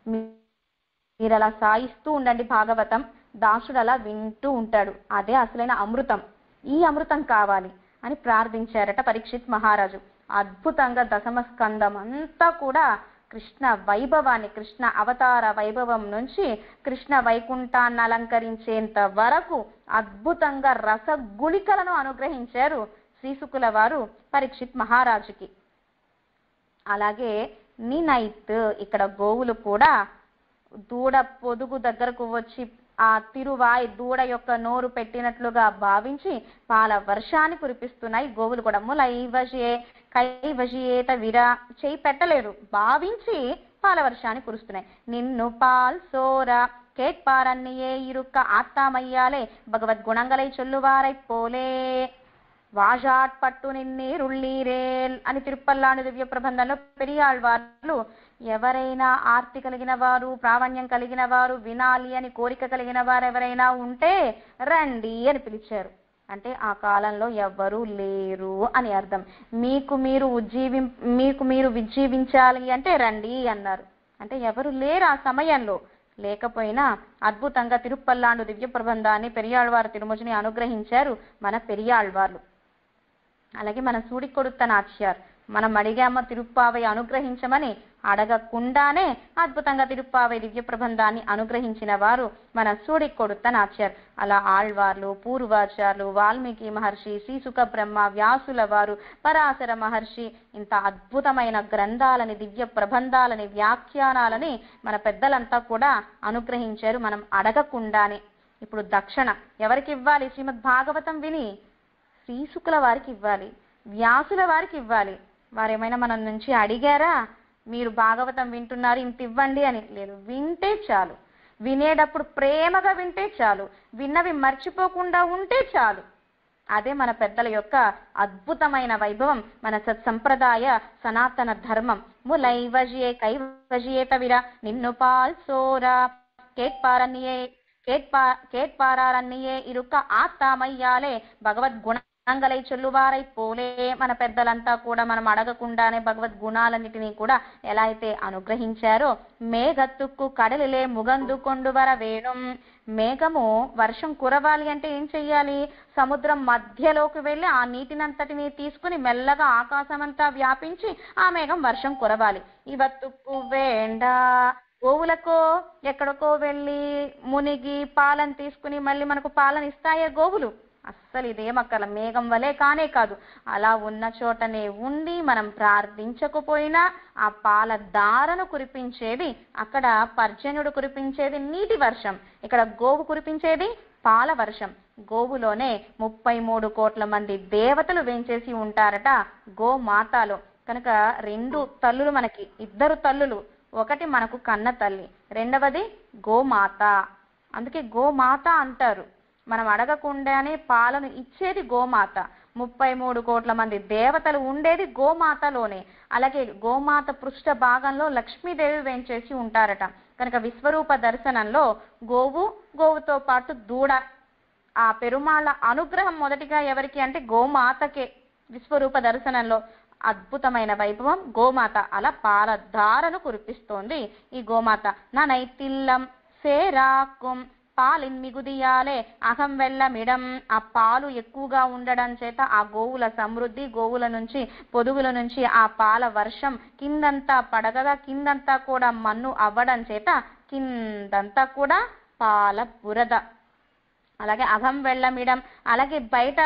మీరు అలా సాయిస్తూ ఉండండి భాగవతం, దాసుడు అలా వింటూ ఉంటాడు, అదే అసలైన అమృతం, ఈ అమృతం కావాలి అని ప్రార్థించారట పరీక్షిత్ మహారాజు. అద్భుతంగా దశమ స్కందం అంతా కూడా కృష్ణ వైభవాన్ని, కృష్ణ అవతార వైభవం నుంచి కృష్ణ వైకుంఠాన్ని అలంకరించేంత వరకు అద్భుతంగా రసగుళికలను అనుగ్రహించారు శ్రీశుకుల వారు పరీక్షిత్ మహారాజుకి. అలాగే నినైత్, ఇక్కడ గోవులు కూడా దూడ పొదుగు దగ్గరకు వచ్చి ఆ తిరువాయి దూడ యొక్క నోరు పెట్టినట్లుగా భావించి పాల వర్షాన్ని కురిపిస్తున్నాయి గోవులు కూడా. ములైవజే కైవజేత విరా, చేయి పెట్టలేదు, భావించి పాల వర్షాన్ని కురుస్తున్నాయి. నిన్ను పాల్ సోర కేట్పారన్నియే ఇరుక్క ఆత్తామయ్యాలే భగవద్గుణంగలై చొల్లువారై పోలే వాజాట్ పట్టు నిన్నీరుళ్ళీరేల్ అని తిరుపల్లాండు దివ్య ప్రబంధంలో పెరియాళ్వార్లు ఎవరైనా ఆర్తి కలిగిన వారు, ప్రావణ్యం కలిగిన వారు, వినాలి అని కోరిక కలిగిన వారు ఎవరైనా ఉంటే రండి అని పిలిచారు. అంటే ఆ కాలంలో ఎవ్వరూ లేరు అని అర్థం. మీకు మీరు విజ్జీవించాలి అంటే రండి అన్నారు. అంటే ఎవరు లేరు ఆ సమయంలో. లేకపోయినా అద్భుతంగా తిరుపల్లాండు దివ్య ప్రబంధాన్ని పెరియాళ్వారు తిరుమజిని అనుగ్రహించారు మన పెరియాళ్వార్లు. అలాగే మన సూడికొడుత్త నాచ్యార్, మనం అడిగామ తిరుప్పావై అనుగ్రహించమని, అడగకుండానే అద్భుతంగా తిరుప్పావై దివ్య ప్రబంధాన్ని అనుగ్రహించిన వారు మన సూడికొడుత్త నాచ్యార్. అలా ఆళ్వార్లు, పూర్వాచార్యులు, వాల్మీకి మహర్షి, శ్రీశుక బ్రహ్మ, వ్యాసుల వారు, పరాశర మహర్షి ఇంత అద్భుతమైన గ్రంథాలని, దివ్య ప్రబంధాలని, వ్యాఖ్యానాలని మన పెద్దలంతా కూడా అనుగ్రహించారు మనం అడగకుండానే. ఇప్పుడు దక్షిణ ఎవరికి ఇవ్వాలి? శ్రీమద్ భాగవతం విని శ్రీశుకుల వారికి ఇవ్వాలి, వ్యాసుల వారికి ఇవ్వాలి. వారేమైనా మన నుంచి అడిగారా మీరు భాగవతం వింటున్నారు ఇంత ఇవ్వండి అని? లేదు, వింటే చాలు, వినేటప్పుడు ప్రేమగా వింటే చాలు, విన్నవి మర్చిపోకుండా ఉంటే చాలు. అదే మన పెద్దల యొక్క అద్భుతమైన వైభవం, మన సత్సంప్రదాయ సనాతన ధర్మం. ములైవజియే కైవజియేత విరా నిన్ను పాల్ సోరా కేట్పారన్నియే ఇరుక్క ఆత్తామయ్యాలే భగవద్గుణ అంగలై చొల్లువారై పోలే. మన పెద్దలంతా కూడా మనం అడగకుండానే భగవద్గుణాలన్నిటినీ కూడా ఎలా అయితే అనుగ్రహించారో, మేఘత్తుక్కు కడలిలే ముగందు కొండువర వేణుం, మేఘము వర్షం కురవాలి అంటే ఏం చెయ్యాలి? సముద్రం మధ్యలోకి వెళ్ళి ఆ నీటినంతటిని తీసుకుని మెల్లగా ఆకాశమంతా వ్యాపించి ఆ మేఘం వర్షం కురవాలి. ఇవత్తుక్కు వేండ, గోవులకో ఎక్కడికో వెళ్ళి మునిగి పాలను తీసుకుని మళ్ళీ మనకు పాలన ఇస్తాయే గోవులు? అస్సలు ఇదేమక్కల మేఘం వలె కానే కాదు. అలా ఉన్న చోటనే ఉండి మనం ప్రార్థించకపోయినా ఆ పాల దారను కురిపించేది, అక్కడ పర్జన్యుడు కురిపించేది నీటి వర్షం, ఇక్కడ గోవు కురిపించేది పాల వర్షం. గోవులోనే 33 కోట్ల మంది దేవతలు వేంచేసి ఉంటారట గోమాతలో. కనుక 2 తల్లులు మనకి, 2 తల్లులు, ఒకటి మనకు కన్న తల్లి, రెండవది గోమాత. అందుకే గోమాత అంటారు. మనం అడగకుండానే పాలను ఇచ్చేది గోమాత. 33 కోట్ల మంది దేవతలు ఉండేది గోమాతలోనే. అలాగే గోమాత పృష్ఠ భాగంలో లక్ష్మీదేవి వేంచేసి ఉంటారట. కనుక విశ్వరూప దర్శనంలో గోవుతో పాటు దూడ, ఆ పెరుమాళ్ళ అనుగ్రహం మొదటిగా ఎవరికి అంటే గోమాతకే. విశ్వరూప దర్శనంలో అద్భుతమైన వైభవం గోమాత. అలా పాలధారను కురిపిస్తోంది ఈ గోమాత. ననైతిల్లం సేరాకుం పాలిన్ మిగుదియాలే అహం వెళ్ళమిడం. ఆ పాలు ఎక్కువగా ఉండడం చేత ఆ గోవుల సమృద్ధి, గోవుల నుంచి పొదుగుల నుంచి ఆ పాల వర్షం కిందంతా పడగగా కిందంతా కూడా మన్ను అవ్వడం చేత కిందంతా కూడా పాల బురద. అలాగే అహం వెళ్ళమిడం. అలాగే బయట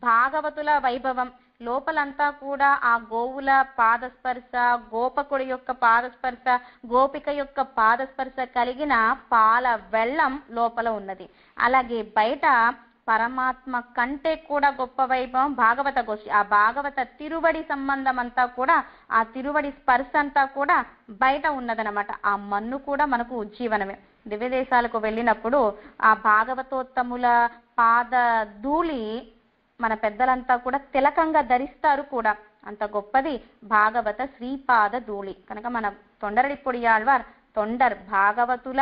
భాగవతుల వైభవం, లోపలంతా కూడా ఆ గోవుల పాదస్పర్శ, గోపకుడి యొక్క పాదస్పర్శ, గోపిక యొక్క పాదస్పర్శ కలిగిన పాల వెల్లం లోపల ఉన్నది. అలాగే బయట పరమాత్మ కంటే కూడా గొప్ప వైభవం భాగవత గోష్ఠి. ఆ భాగవత తిరువడి సంబంధం అంతా కూడా, ఆ తిరువడి స్పర్శ అంతా కూడా బయట ఉన్నదనమాట. ఆ మన్ను కూడా మనకు ఉజ్జీవనమే. దివ్య దేశాలకు వెళ్ళినప్పుడు ఆ భాగవతోత్తముల పాద ధూళి మన పెద్దలంతా కూడా తిలకంగా ధరిస్తారు కూడా. అంత గొప్పది భాగవత శ్రీపాద ధూళి. కనుక మన తొండరడి పొడియాళ్వార్ తొండర్ భాగవతుల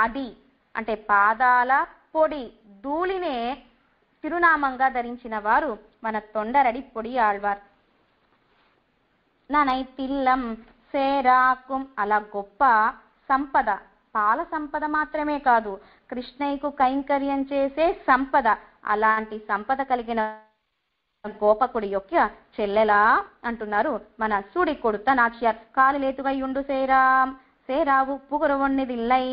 అడి అంటే పాదాల పొడి ధూళినే తిరునామంగా ధరించిన వారు మన తొండరడి పొడియాళ్వార్. ననైతిల్లం సేరాకుం. అలా గొప్ప సంపద, పాల సంపద మాత్రమే కాదు, కృష్ణయ్యకు కైంకర్యం చేసే సంపద. అలాంటి సంపద కలిగిన గోపకుడి యొక్క చెల్లెలా అంటున్నారు మన సూడి కొడుత నాచ్యార్. కాలిలేతుగయ్యుండు సేరావు పుగురవొన్నిదిల్లై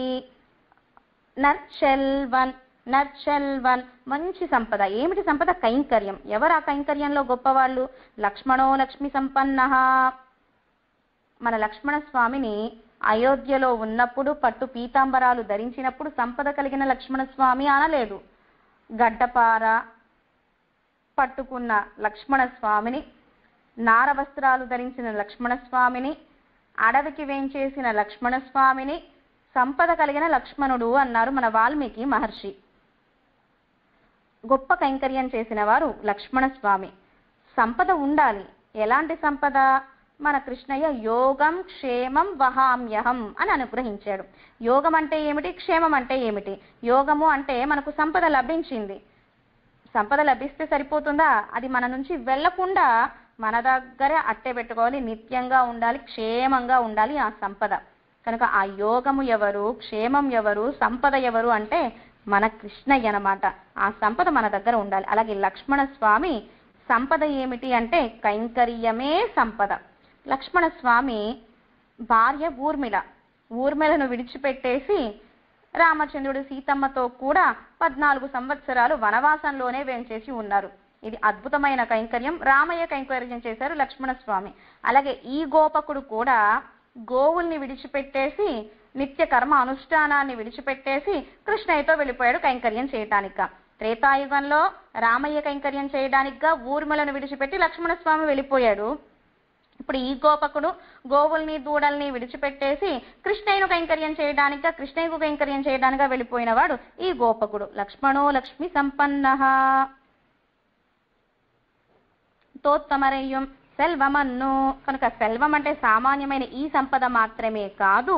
నర్చెల్వన్. మంచి సంపద. ఏమిటి సంపద? కైంకర్యం. ఎవరు ఆ కైంకర్యంలో గొప్పవాళ్ళు? లక్ష్మణో లక్ష్మి సంపన్న. మన లక్ష్మణ స్వామిని అయోధ్యలో ఉన్నప్పుడు పట్టు పీతాంబరాలు ధరించినప్పుడు సంపద కలిగిన లక్ష్మణ స్వామి అనలేదు. గడ్డపార పట్టుకున్న లక్ష్మణ స్వామిని, నార వస్త్రాలు ధరించిన లక్ష్మణ స్వామిని, అడవికి వేంచేసిన లక్ష్మణ స్వామిని సంపద కలిగిన లక్ష్మణుడు అన్నారు మన వాల్మీకి మహర్షి. గొప్ప కైంకర్యం చేసిన వారు లక్ష్మణ స్వామి. సంపద ఉండాలి. ఎలాంటి సంపద? మన కృష్ణయ్య యోగం క్షేమం వహామ్యహం అని అనుగ్రహించాడు. యోగం అంటే ఏమిటి? క్షేమం అంటే ఏమిటి? యోగము అంటే మనకు సంపద లభించింది. సంపద లభిస్తే సరిపోతుందా? అది మన నుంచి వెళ్లకుండా మన దగ్గరే అట్టే పెట్టుకోవాలి, నిత్యంగా ఉండాలి, క్షేమంగా ఉండాలి ఆ సంపద. కనుక ఆ యోగము ఎవరు, క్షేమం ఎవరు, సంపద ఎవరు అంటే మన కృష్ణయ్య అన్నమాట. ఆ సంపద మన దగ్గర ఉండాలి. అలాగే లక్ష్మణ స్వామి సంపద ఏమిటి అంటే కైంకర్యమే సంపద. లక్ష్మణ స్వామి భార్య ఊర్మిళను విడిచిపెట్టేసి రామచంద్రుడు సీతమ్మతో కూడా 14 సంవత్సరాలు వనవాసంలోనే వేంచేసి ఉన్నారు. ఇది అద్భుతమైన కైంకర్యం. రామయ్య కైంకర్యం చేశారు లక్ష్మణ స్వామి. అలాగే ఈ గోపకుడు కూడా గోవుల్ని విడిచిపెట్టేసి, నిత్య కర్మ అనుష్ఠానాన్ని విడిచిపెట్టేసి కృష్ణయ్యతో వెళ్ళిపోయాడు కైంకర్యం చేయటానిక. త్రేతాయుగంలో రామయ్య కైంకర్యం చేయడానికిగా ఊర్మిళను విడిచిపెట్టి లక్ష్మణ స్వామి వెళ్ళిపోయాడు. ఇప్పుడు ఈ గోపకుడు గోవుల్ని దూడల్ని విడిచిపెట్టేసి కృష్ణయ్యను కైంకర్యం చేయడానిక, కృష్ణయ్యకు కైంకర్యం చేయడానిగా వెళ్ళిపోయిన వాడు ఈ గోపకుడు. లక్ష్మణో లక్ష్మి సంపన్న తోత్తమరయ్యం సెల్వమన్ను. కనుక సెల్వం అంటే సామాన్యమైన ఈ సంపద మాత్రమే కాదు,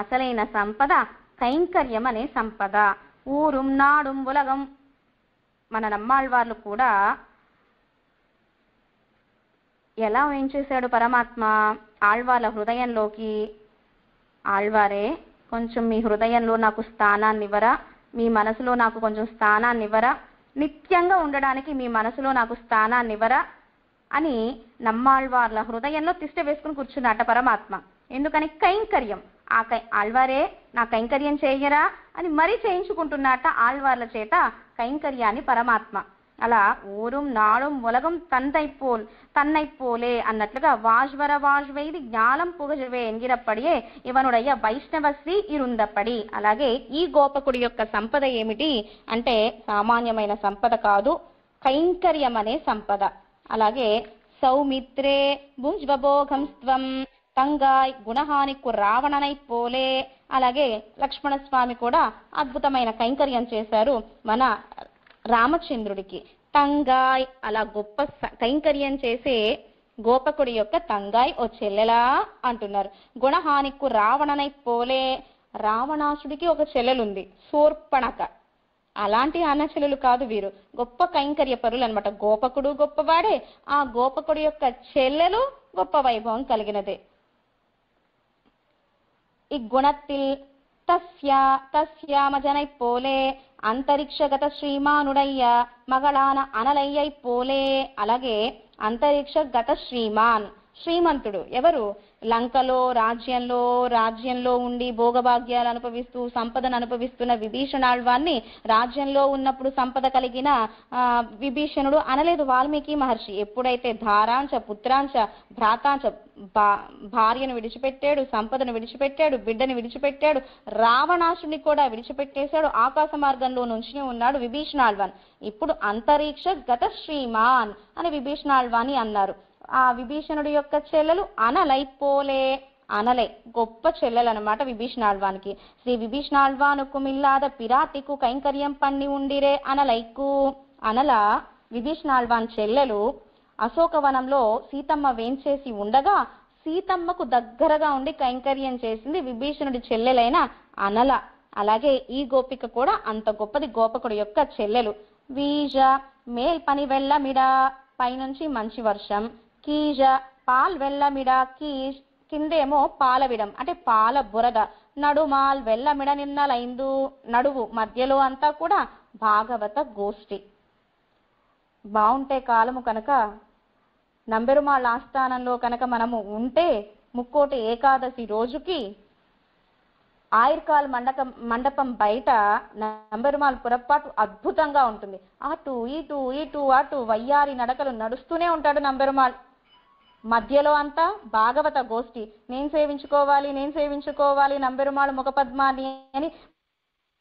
అసలైన సంపద కైంకర్యం అనే సంపద. ఊరుం నాడుం ఉలగం. మన నమ్మాళ్వార్లు కూడా ఎలా ఏం చేశాడు పరమాత్మ ఆళ్వార్ల హృదయంలోకి? ఆళ్వారే కొంచెం మీ హృదయంలో నాకు స్థానాన్ని ఇవ్వరా, మీ మనసులో నాకు కొంచెం స్థానాన్ని ఇవ్వరా, నిత్యంగా ఉండడానికి మీ మనసులో నాకు స్థానాన్ని ఇవ్వరా అని నమ్మాళ్వార్ల హృదయంలో తిష్ట వేసుకుని కూర్చున్నట పరమాత్మ. ఎందుకని? కైంకర్యం. ఆళ్వారే నా కైంకర్యం చేయరా అని మరీ చేయించుకుంటున్నట ఆళ్వార్ల చేత కైంకర్యాన్ని పరమాత్మ. అలా ఊరుం నాడుం ఉలగం తన్నైపోలే అన్నట్లుగా వాజ్వర వాజ్వైది జ్ఞానం పుగజవే ఎన్గిరప్పడియే ఇవనుడయ్య వైష్ణవశ్రీ ఇరుందప్పడి. అలాగే ఈ గోపకుడి యొక్క సంపద ఏమిటి అంటే సామాన్యమైన సంపద కాదు, కైంకర్యం అనే సంపద. అలాగే సౌమిత్రే భుంజ్వభోగం స్వం తంగాయ్ గుణహానికు రావణనైపోలే. అలాగే లక్ష్మణ స్వామి కూడా అద్భుతమైన కైంకర్యం చేశారు మన రామచంద్రుడికి. తంగాయ్, అలా గొప్ప కైంకర్యం చేసే గోపకుడి యొక్క తంగాయ్ ఓ చెల్లెలా అంటున్నారు. గుణహానికు రావణనై పోలే, రావణాసుడికి ఒక చెల్లెలుంది శూర్పణఖ. అలాంటి అన్న చెల్లెలు కాదు వీరు, గొప్ప కైంకర్య పరులు అనమాట. గోపకుడు గొప్పవాడే, ఆ గోపకుడి యొక్క చెల్లెలు గొప్ప వైభవం కలిగినదే. ఈ గుణத்தில் తస్యామజనై పోలే, అంతరిక్షగత శ్రీమానుడయ్య మగళాన అనలయ్యై పోలే. అలాగే అంతరిక్షగత శ్రీమంతుడు ఎవరు? లంకలో రాజ్యంలో ఉండి భోగభాగ్యాలు అనుభవిస్తూ సంపదను అనుభవిస్తున్న విభీషణాళ్వాన్ని రాజ్యంలో ఉన్నప్పుడు సంపద కలిగిన విభీషణుడు అనలేదు వాల్మీకి మహర్షి. ఎప్పుడైతే ధారాంచ పుత్రాంచ భ్రాతాంచ భార్యను విడిచిపెట్టాడు, సంపదను విడిచిపెట్టాడు, బిడ్డను విడిచిపెట్టాడు, రావణాసుని కూడా విడిచిపెట్టేశాడు, ఆకాశ మార్గంలో నుంచి ఉన్నాడు విభీషణాళ్వాన్. ఇప్పుడు అంతరిక్ష గత శ్రీమాన్ అని విభీషణాళ్వాని అన్నారు. ఆ విభీషణుడి యొక్క చెల్లెలు అనలైపోలే, అనలై గొప్ప చెల్లెలు అనమాట విభీషణాళ్వానికి. శ్రీ విభీషణాళ్వానుకు మిల్లాద పిరాటికు కైంకర్యం పన్ని ఉండిరే అనలైకు. అనల విభీషణాళ్వాన్ చెల్లెలు అశోకవనంలో సీతమ్మ వేంచేసి ఉండగా సీతమ్మకు దగ్గరగా ఉండి కైంకర్యం చేసింది విభీషణుడి చెల్లెలైన అనల. అలాగే ఈ గోపిక కూడా అంత గొప్పది, గోపకుడు యొక్క చెల్లెలు. వీజ మేల్ పని వెళ్ళమిడా, పైనుంచి మంచి వర్షం. కీజ పాల్ వెళ్ళమిడా, కీజ్ కిందేమో పాలవిడం అంటే పాల బురద. నడుమాల్ వెళ్ళమిడ నిన్నలైందు, నడువు మధ్యలో అంతా కూడా భాగవత గోష్ఠి. బాగుంటే కాలము కనుక నంబెరుమాళ్ళ ఆస్థానంలో కనుక మనము ఉంటే ముక్కోటి ఏకాదశి రోజుకి ఆయుర్కాల్ మండపం బయట నంబెరుమాల్ పురపాటు అద్భుతంగా ఉంటుంది. అటు ఇటు ఇటు అటు వయ్యారి నడకలు నడుస్తూనే ఉంటాడు నంబెరుమాల్. మధ్యలో అంతా భాగవత గోష్ఠి. నేను సేవించుకోవాలి నంబెరుమాళ్ ముఖపద్మాని అని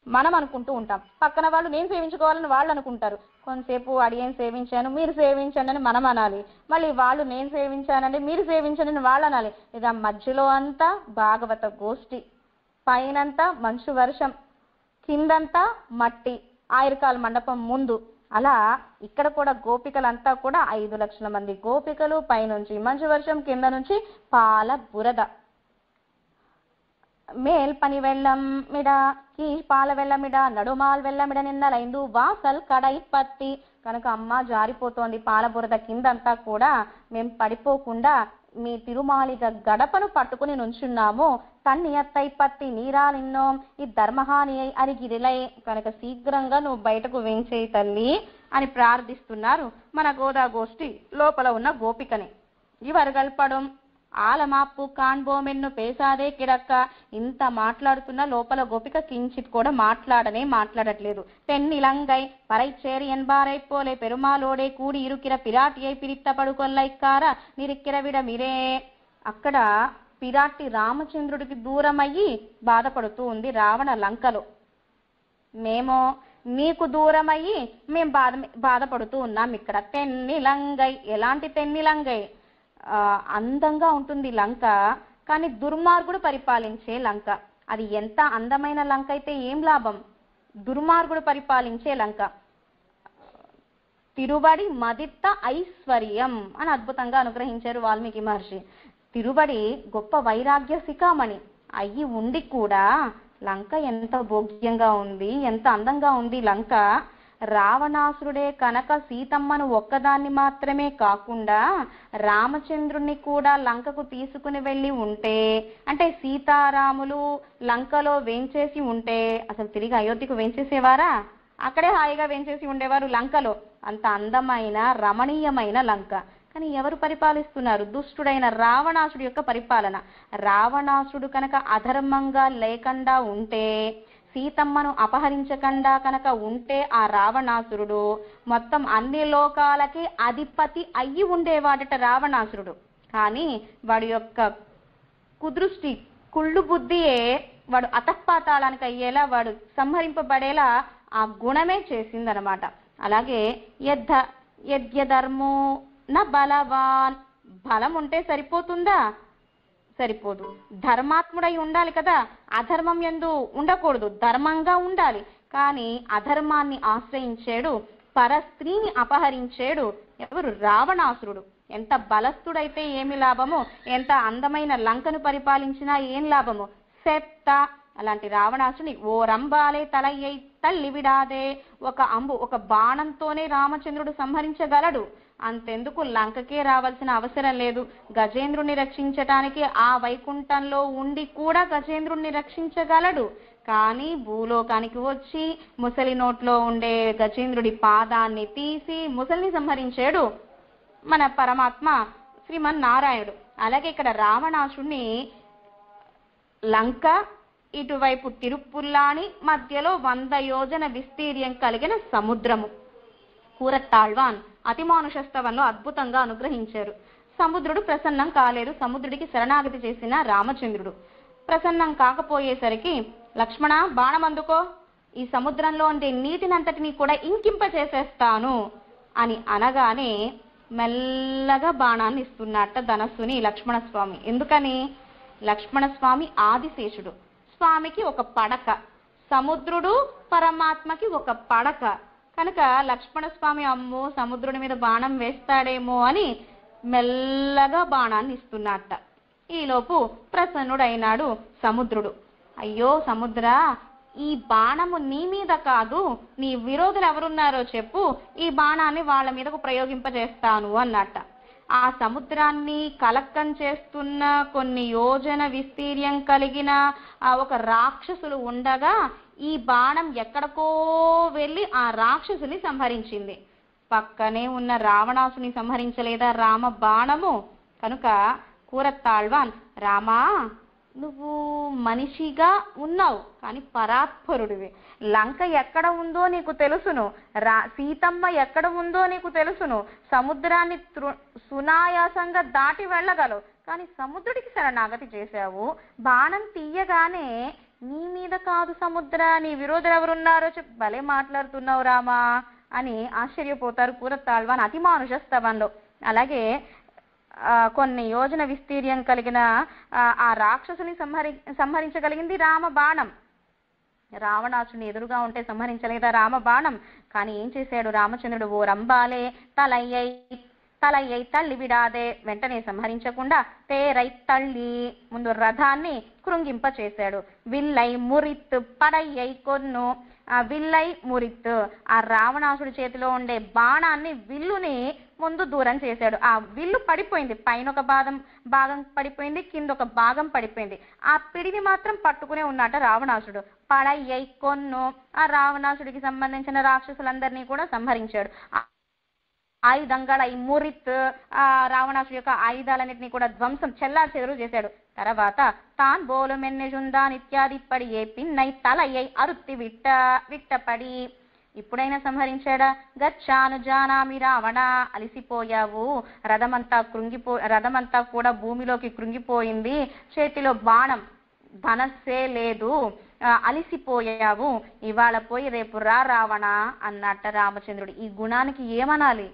మనం అనుకుంటూ ఉంటాం. పక్కన వాళ్ళు నేను సేవించుకోవాలని వాళ్ళు అనుకుంటారు. కొంతసేపు అడిగేం సేవించాను, మీరు సేవించండి అని మనం అనాలి. మళ్ళీ వాళ్ళు నేను సేవించానండి, మీరు సేవించండి అని వాళ్ళు అనాలి. ఇక మధ్యలో అంతా భాగవత గోష్ఠి. పైనంతా మంచు వర్షం, కిందంతా మట్టి, ఆయుర్కాల మండపం ముందు. అలా ఇక్కడ కూడా గోపికలంతా కూడా 5 లక్షల మంది గోపికలు, పైనుంచి మంచు వర్షం, కింద నుంచి పాల బురద. మేల్ పని వెళ్ళం మిడ, కీజ్ పాల వెళ్ళమిడ, నడుమాల్ వెళ్ళమిడ నిన్నలైందు, వాసల్ కడై పత్తి. కనుక అమ్మ జారిపోతోంది పాల బురద కిందంతా కూడా, మేం పడిపోకుండా మీ తిరుమాలిగ గడపను పట్టుకుని నుంచున్నాము. తన్ని అత్తై పత్తి నీరాలిన్నో ఈ ధర్మహాని అరిగిరిలై. కనుక శీఘ్రంగా నువ్వు బయటకు వేంచేయి తల్లి అని ప్రార్థిస్తున్నారు మన గోదా గోష్ఠి లోపల ఉన్న గోపికని. ఇవరగల్పడం ఆలమాప్పు కాన్బోమెన్ను పేసాదే కిడక్క. ఇంత మాట్లాడుతున్న లోపల గోపిక కించిత్ కూడా మాట్లాడట్లేదు. పెన్నిలంగై పరైచేరి ఎన్బారైపోలే పెరుమాలోడే కూడి ఇరుకిర పిరాటియై పిరిత్త పడుకొల్లైక్కార నిరిక్కిర విడ మిరే. అక్కడ పిరాటి రామచంద్రుడికి దూరమయ్యి బాధపడుతూ ఉంది రావణ లంకలో. మేము నీకు దూరమయ్యి మేము బాధపడుతూ ఉన్నాం ఇక్కడ. తెన్నిలంగై, ఎలాంటి తెన్నిలంగై? అందంగా ఉంటుంది లంక, కానీ దుర్మార్గుడు పరిపాలించే లంక. అది ఎంత అందమైన లంక అయితే ఏం లాభం? దుర్మార్గుడు పరిపాలించే లంక. తిరుబడి మదిత్త ఐశ్వర్యం అని అద్భుతంగా అనుగ్రహించారు వాల్మీకి మహర్షి. తిరుబడి గొప్ప వైరాగ్య శిఖామణి అయ్యి ఉండి కూడా లంక ఎంత భోగ్యంగా ఉంది, ఎంత అందంగా ఉంది లంక. రావణాసురుడే కనుక సీతమ్మను ఒక్కదాన్ని మాత్రమే కాకుండా రామచంద్రుణ్ణి కూడా లంకకు తీసుకుని వెళ్ళి ఉంటే, అంటే సీతారాములు లంకలో వేంచేసి ఉంటే అసలు తిరిగి అయోధ్యకు వేంచేసేవారా? అక్కడే హాయిగా వేంచేసి ఉండేవారు లంకలో. అంత అందమైన రమణీయమైన లంక. కానీ ఎవరు పరిపాలిస్తున్నారు? దుష్టుడైన రావణాసుడు యొక్క పరిపాలన. రావణాసుడు కనుక అధర్మంగా లేకుండా ఉంటే, సీతమ్మను అపహరించకుండా కనుక ఉంటే ఆ రావణాసురుడు మొత్తం అన్ని లోకాలకి అధిపతి అయ్యి ఉండేవాడట రావణాసురుడు. కానీ వాడి యొక్క కుదృష్టి, కుళ్ళు బుద్ధియే వాడు అతఃపాతాళానికి అయ్యేలా, వాడు సంహరింపబడేలా ఆ గుణమే చేసిందనమాట. అలాగే యద్యధర్మో న బలవాన్, బలం ఉంటే సరిపోతుందా? సరిపోదు. ధర్మాత్ముడై ఉండాలి కదా, అధర్మం యందు ఉండకూడదు, ధర్మంగా ఉండాలి. కానీ అధర్మాన్ని ఆశ్రయించాడు పరస్త్రీని అపహరించాడు ఎవరు? రావణాసురుడు. ఎంత బలస్థుడైతే ఏమి లాభము, ఎంత అందమైన లంకను పరిపాలించినా ఏం లాభము? సెత్త. అలాంటి రావణాసుని ఓ రంబాలే తలయ్యై తల్లి విడాదే, ఒక అంబు ఒక బాణంతోనే రామచంద్రుడు సంహరించగలడు. అంతెందుకు, లంకకే రావాల్సిన అవసరం లేదు. గజేంద్రుణ్ణి రక్షించటానికి ఆ వైకుంఠంలో ఉండి కూడా గజేంద్రుణ్ణి రక్షించగలడు. కానీ భూలోకానికి వచ్చి ముసలి నోట్లో ఉండే గజేంద్రుడి పాదాన్ని తీసి ముసలిని సంహరించాడు మన పరమాత్మ శ్రీమన్నారాయణుడు. అలాగే ఇక్కడ రావణాసుడిని లంక, ఇటువైపు తిరుపుల్లాని, మధ్యలో 100 యోజన విస్తీర్యం కలిగిన సముద్రము. కూరత్తాళ్వాన్ అతిమానుషస్తవంలో అద్భుతంగా అనుగ్రహించారు. సముద్రుడు ప్రసన్నం కాలేదు. సముద్రుడికి శరణాగతి చేసిన రామచంద్రుడు ప్రసన్నం కాకపోయేసరికి, లక్ష్మణ బాణం అందుకో, ఈ సముద్రంలో ఉండే నీటినంతటినీ కూడా ఇంకింపచేసేస్తాను అని అనగానే మెల్లగా బాణాన్ని ఇస్తున్నట్ట ధనస్సుని లక్ష్మణస్వామి. ఎందుకని? లక్ష్మణస్వామి ఆదిశేషుడు, స్వామికి ఒక పడక, సముద్రుడు పరమాత్మకి ఒక పడక కనుక లక్ష్మణస్వామి అమ్మో సముద్రుడి మీద బాణం వేస్తాడేమో అని మెల్లగా బాణాన్ని ఇస్తున్నట్ట. ఈలోపు ప్రసన్నుడైనాడు సముద్రుడు. అయ్యో సముద్ర, ఈ బాణము నీ మీద కాదు, నీ విరోధులు ఎవరున్నారో చెప్పు, ఈ బాణాన్ని వాళ్ళ మీదకు ప్రయోగింపజేస్తాను అన్నట్ట. ఆ సముద్రాన్ని కలక్కం చేస్తున్న కొన్ని యోజన విస్తీర్యం కలిగిన ఒక రాక్షసులు ఉండగా ఈ బాణం ఎక్కడికో వెళ్ళి ఆ రాక్షసుని సంహరించింది. పక్కనే ఉన్న రావణాసుని సంహరించలేదా రామ బాణము? కనుక కూరత్తాళ్వాన్, రామా నువ్వు మనిషిగా ఉన్నావు కానీ పరాత్పరుడివి. లంక ఎక్కడ ఉందో నీకు తెలుసును, సీతమ్మ ఎక్కడ ఉందో నీకు తెలుసును, సముద్రాన్ని సునాయాసంగా దాటి వెళ్ళగలవు. కానీ సముద్రుడికి శరణాగతి చేశావు. బాణం తీయగానే నీ మీద కాదు సముద్ర, నీ విరోధులు ఎవరున్నారో చెప్పి భలే మాట్లాడుతున్నావు రామా అని ఆశ్చర్యపోతారు కూరత్తాళ్వాన్ అతిమానుషస్తవంలో. అలాగే కొన్ని యోజన విస్తీర్యం కలిగిన ఆ రాక్షసుని సంహరించగలిగింది రామ బాణం. రావణాసుని ఎదురుగా ఉంటే సంహరించలేదా రామ బాణం? కానీ ఏం చేశాడు రామచంద్రుడు? ఓ రంబాలే తలయ్యై తల్లి విడాదే, వెంటనే సంహరించకుండా తేరై తల్లి ముందు రథాన్ని కృంగింప చేశాడు. విల్లై మురిత్ పడయ్యై కొన్ను, ఆ విల్లై మురిత్ ఆ రావణాసుడి చేతిలో ఉండే బాణాన్ని విల్లుని ముందు దూరం చేశాడు. ఆ విల్లు పడిపోయింది, పైన ఒక భాగం పడిపోయింది, కింద ఒక భాగం పడిపోయింది. ఆ పిడిని మాత్రం పట్టుకునే ఉన్నట రావణాసుడు. పడయ్యై కొన్ను ఆ రావణాసుడికి సంబంధించిన రాక్షసులందరినీ కూడా సంహరించాడు. ఆయుధంగళై మురిత్ ఆ రావణాసుడి యొక్క ఆయుధాలన్నింటినీ కూడా ధ్వంసం చెల్లాచెదరు చేశాడు. తర్వాత తాన్ బోలు మెన్నెజుందాన్ ఇత్యాది పడి ఏ పిన్నై తలయ్యై అరుత్తి విట్టపడి. ఇప్పుడైనా సంహరించాడా? గచ్చాను జానామి రావణ, అలిసిపోయావు, రథమంతా కూడా భూమిలోకి కృంగిపోయింది, చేతిలో బాణం ధనస్సే లేదు, అలిసిపోయావు, ఇవాళ పోయి రేపు రా రావణ అన్నట్ట రామచంద్రుడు. ఈ గుణానికి ఏమనాలి?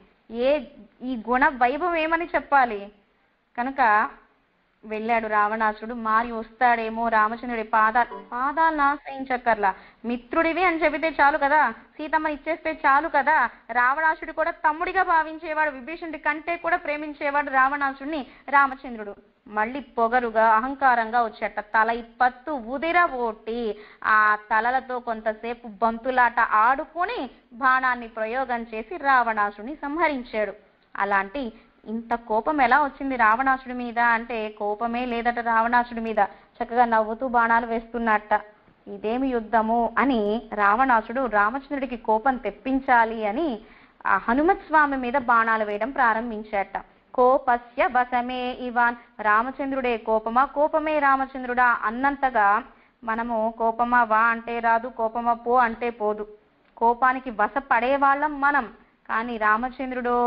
ఈ గుణ వైభవం ఏమని చెప్పాలి? కనుక వెళ్ళాడు రావణాసుడు. మారి వస్తాడేమో రామచంద్రుడి పాదాలను ఆశ్రయించక్కర్లా, మిత్రుడివి అని చెబితే చాలు కదా, సీతమ్మని ఇచ్చేస్తే చాలు కదా. రావణాసుడు కూడా తమ్ముడిగా భావించేవాడు, విభీషణుడి కంటే కూడా ప్రేమించేవాడు రావణాసుడిని రామచంద్రుడు. మళ్ళీ పొగరుగా అహంకారంగా వచ్చేట. తల ఇప్పత్తు ఉదిర ఓటి, ఆ తలలతో కొంతసేపు బంతులాట ఆడుకొని బాణాన్ని ప్రయోగం చేసి రావణాసుడిని సంహరించాడు. అలాంటి ఇంత కోపం ఎలా వచ్చింది రావణాసుడి మీద అంటే, కోపమే లేదట రావణాసుడి మీద, చక్కగా నవ్వుతూ బాణాలు వేస్తున్నట్ట. ఇదేమి యుద్ధము అని రావణాసుడు రామచంద్రుడికి కోపం తెప్పించాలి అని ఆ హనుమత్ స్వామి మీద బాణాలు వేయడం ప్రారంభించాట. కోపస్య వశమే ఇవాన్, రామచంద్రుడే కోపమా, కోపమే రామచంద్రుడా అన్నంతగా మనము కోపమా వా అంటే రాదు, కోపమా పో అంటే పోదు. కోపానికి వశపడే వాళ్ళం మనం. కానీ రామచంద్రుడు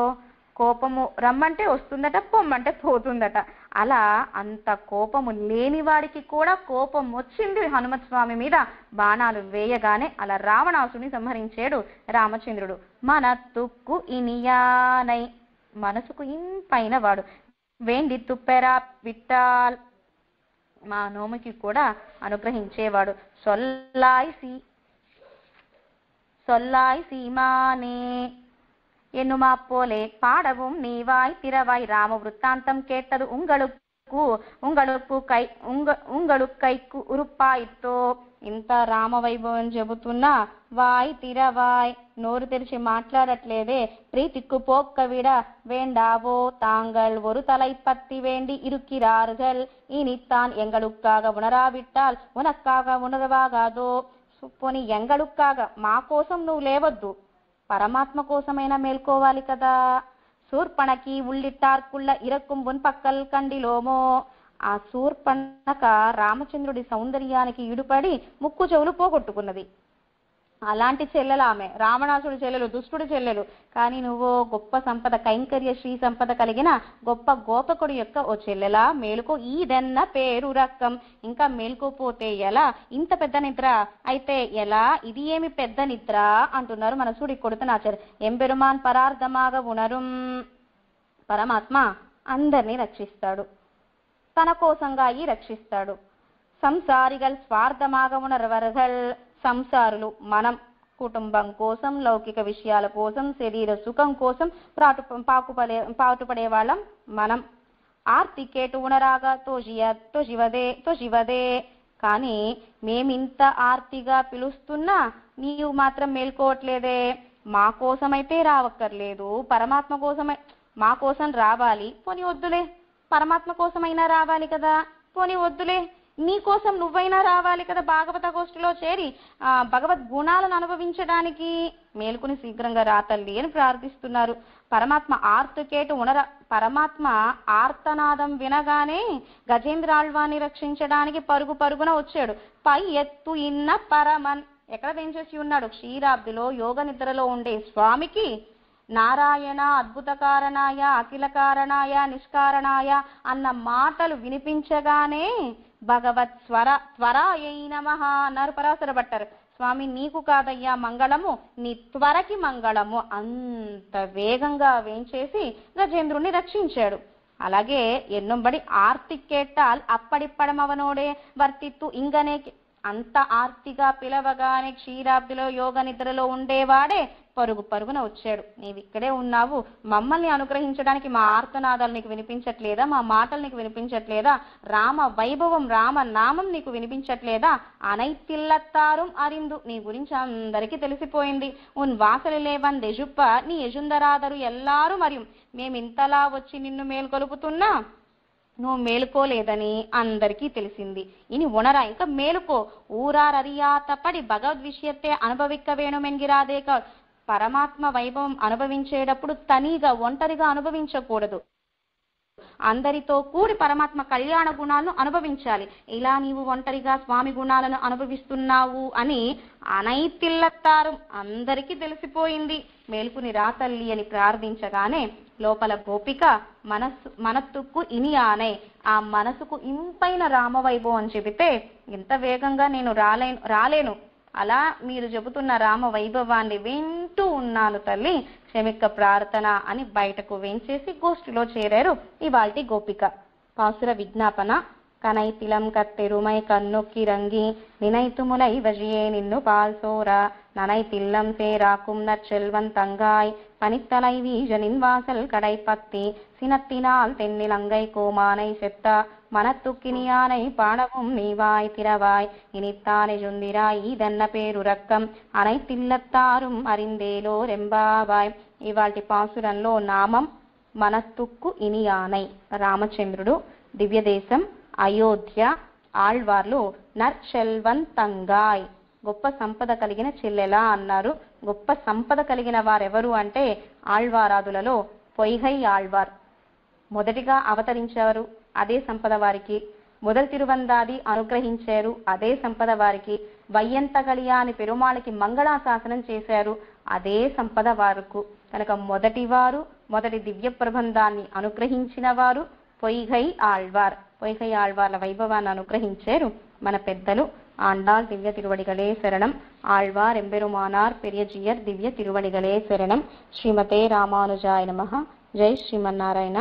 కోపము రమ్మంటే వస్తుందట, పొమ్మంటే పోతుందట. అలా అంత కోపము లేని వాడికి కూడా కోపం వచ్చింది హనుమత్ స్వామి మీద బాణాలు వేయగానే. అలా రావణాసుని సంహరించాడు రామచంద్రుడు. మన తుక్కు ఇనియానై, మనసుకు ఇంపైన వాడు. వేండి తుప్పెరా విట్టాల్, మా నోముకి కూడా అనుగ్రహించేవాడు. సొల్లాయి సీమానే, என்னுமா போலே பாடவும் நீவாய் திறவாய் ராம விருத்தாந்தம் கேட்டது ఉంగళుక్కైకు ఉరుపాయితో. ఇంత రామ వైభవం చెబుతున్నా వాయ్ తిరవాయ్ నోరు తెరిచి మాట్లాడట్లేదే. ప్రీతిక్కు పోక్క విడ వేండావో తాంగల్ ஒரு தலைப்பத்தி வேண்டி இருக்கிறார்கள். இனித்தான் எங்களுக்காக உணరావిట్టాల్ ఉనక్కాగ ఉనరవాగాదో. పోని ఎంగళుక్కాగ మా కోసం నువ్వు లేవద్దు, పరమాత్మ కోసమైనా మేల్కోవాలి కదా. శూర్పణకి ఉళ్ళిట్టార్కుళ్ళ ఇరక్కుం ఉన్పక్కల్ కండిలోమో. ఆ శూర్పణక రామచంద్రుడి సౌందర్యానికి ఈడుపడి ముక్కు చెవులు పోగొట్టుకున్నది. అలాంటి చెల్లెలు ఆమె, రావణాసుడి చెల్లెలు, దుష్టుడి చెల్లెలు. కానీ నువ్వు గొప్ప సంపద, కైంకర్య శ్రీ సంపద కలిగిన గొప్ప గోపకుడి యొక్క ఓ చెల్లెలా మేలుకో. ఈదన్న పేరు రక్కం. ఇంకా మేలుకోపోతే ఎలా? ఇంత పెద్ద నిద్ర అయితే ఎలా? ఇది ఏమి పెద్ద నిద్ర అంటున్నారు మన సూడి కొడుతనాచారు. ఎంబెరుమాన్ పరార్థమాగ ఉనరుం. పరమాత్మ అందరినీ రక్షిస్తాడు, తన కోసంగా ఈ రక్షిస్తాడు. సంసారిగల్ స్వార్థమాగ ఉనర్వర్గల్. సంసారులు మనం కుటుంబం కోసం, లౌకిక విషయాల కోసం, శరీర సుఖం కోసం పాటుపడే వాళ్ళం మనం. ఆర్తికేటు ఉనరాగా తోజివదే. కానీ మేమింత ఆర్తిగా పిలుస్తున్నా నీవు మాత్రం మేల్కోవట్లేదే. మా కోసమైతే రావక్కర్లేదు, పరమాత్మ కోసమే మా కోసం రావాలి. పోనీ వద్దులే, పరమాత్మ కోసమైనా రావాలి కదా. పోనీ వద్దులే, నీ కోసం నువ్వైనా రావాలి కదా భాగవత గోష్ఠిలో చేరి భగవద్ గుణాలను అనుభవించడానికి. మేలుకుని శీఘ్రంగా రా తల్లి అని ప్రార్థిస్తున్నారు. పరమాత్మ ఆర్తనాదం వినగానే గజేంద్రాళ్వాన్ని రక్షించడానికి పరుగున వచ్చాడు. పై ఎత్తు ఇన్న పరమన్. ఎక్కడ వేంచేసి ఉన్నాడు? క్షీరాబ్దిలో యోగ నిద్రలో ఉండే స్వామికి నారాయణ అద్భుత కారణాయ, అఖిల కారణాయ, నిష్కారణాయ అన్న మాటలు వినిపించగానే భగవత్ త్వరాయై నమః అన్నారు పరాశర భట్టర్. స్వామి నీకు కాదయ్యా మంగళము, నీ త్వరకి మంగళము. అంత వేగంగా వేంచేసి గజేంద్రుణ్ణి రక్షించాడు. అలాగే ఎన్నుంబడి ఆర్తి కేట్టాల్ అప్పడిప్పడం అవనోడే వర్తిత్తు ఇంగనే. అంత ఆర్తిగా పిలవగానే క్షీరాబ్దిలో యోగ నిద్రలో ఉండేవాడే పరుగున వచ్చాడు. నీవు ఇక్కడే ఉన్నావు, మమ్మల్ని అనుగ్రహించడానికి మా ఆర్తనాదాలు నీకు వినిపించట్లేదా? మా మాటలు నీకు వినిపించట్లేదా? రామ వైభవం, రామ నామం నీకు వినిపించట్లేదా? అనైతిల్లత్తారుం అరిందు. నీ గురించి అందరికీ తెలిసిపోయింది. ఉన్ వాసలిలే వందెజుప్ప నీ యజుందరాదరు ఎల్లారు మరియు మేమింతలా వచ్చి నిన్ను మేల్కొలుపుతున్నా నువ్వు మేలుకోలేదని అందరికీ తెలిసింది. ఇని ఉనరా, ఇంకా మేలుకో. ఊరారరియాతపడి భగవద్ విషయతే అనుభవిక్క వేణుమెన్గిరాదేక. పరమాత్మ వైభవం అనుభవించేటప్పుడు తనిగా ఒంటరిగా అనుభవించకూడదు, అందరితో కూడి పరమాత్మ కళ్యాణ గుణాలను అనుభవించాలి. ఇలా నీవు ఒంటరిగా స్వామి గుణాలను అనుభవిస్తున్నావు అని అనైతిల్లత్తారు అందరికీ తెలిసిపోయింది. మేల్కుని రా తల్లి అని ప్రార్థించగానే లోపల గోపిక మనస్సుకు ఇని ఆనై, ఆ మనసుకు ఇంపైన రామవైభవం అని చెబితే ఇంత వేగంగా నేను రాలేను. అలా మీరు చెబుతున్న రామ వైభవాన్ని వింటూ ఉన్నాను తల్లి, క్షమిక్క ప్రార్థన అని బయటకు వేంచేసి గోష్ఠిలో చేరారు ఇవాల్టి గోపిక. పాసుర విజ్ఞాపన. కనైతిలం కత్తెరుమై కన్నొక్కి రంగి నినైతుములై వజియే నిన్ను పాల్సోర ననైతిల్లం సేరాకుం నర్చెల్వన్ తంగాయ్ పనిత్తలై వీజనిన్ వాసల్ కடைப்பத்தி சினத்தினால் தென்னிலங்கை கோமானை செத்த மனத்துக்கினியானை பாடவும் நீவாய் திறவாய் இனித்தானே ஜுந்திராய் இதన్న పేరు రక్కం అనైతిల్లత్తారుం అరిందేలో రెంబావాయ్. ఇవాల్టి పాసురంలో నామం మనస్తుక్కు ఇనియానై. రామచంద్రుడు, దివ్యదేశం అయోధ్య, ఆళ్వార్లు నర్చెల్వంతంగాయ్ గొప్ప సంపద కలిగిన చెల్లెలా అన్నారు. గొప్ప సంపద కలిగిన వారెవరు అంటే ఆళ్వారాదులలో పొయ్గై ఆళ్వార్ మొదటిగా అవతరించారు, అదే సంపద వారికి. మొదలు తిరువందాది అనుగ్రహించారు, అదే సంపద వారికి. వయ్యంతగలియా అని పెరుమాళికి మంగళాశాసనం చేశారు, అదే సంపద వారుకు. కనుక మొదటివారు, మొదటి దివ్య ప్రబంధాన్ని అనుగ్రహించిన వారు పొయ్గై ఆళ్వార్. పొయ్గై ఆళ్వార్ల వైభవాన్ని అనుగ్రహించారు మన పెద్దలు. ఆండాల్ దివ్య తిరువడిగలే శరణం. ఆళ్వార్ ఎంబెరుమానార్ పెరియజియర్ దివ్య తిరువడిగలే శరణం. శ్రీమతే రామానుజాయ నమః. జై శ్రీమన్నారాయణ.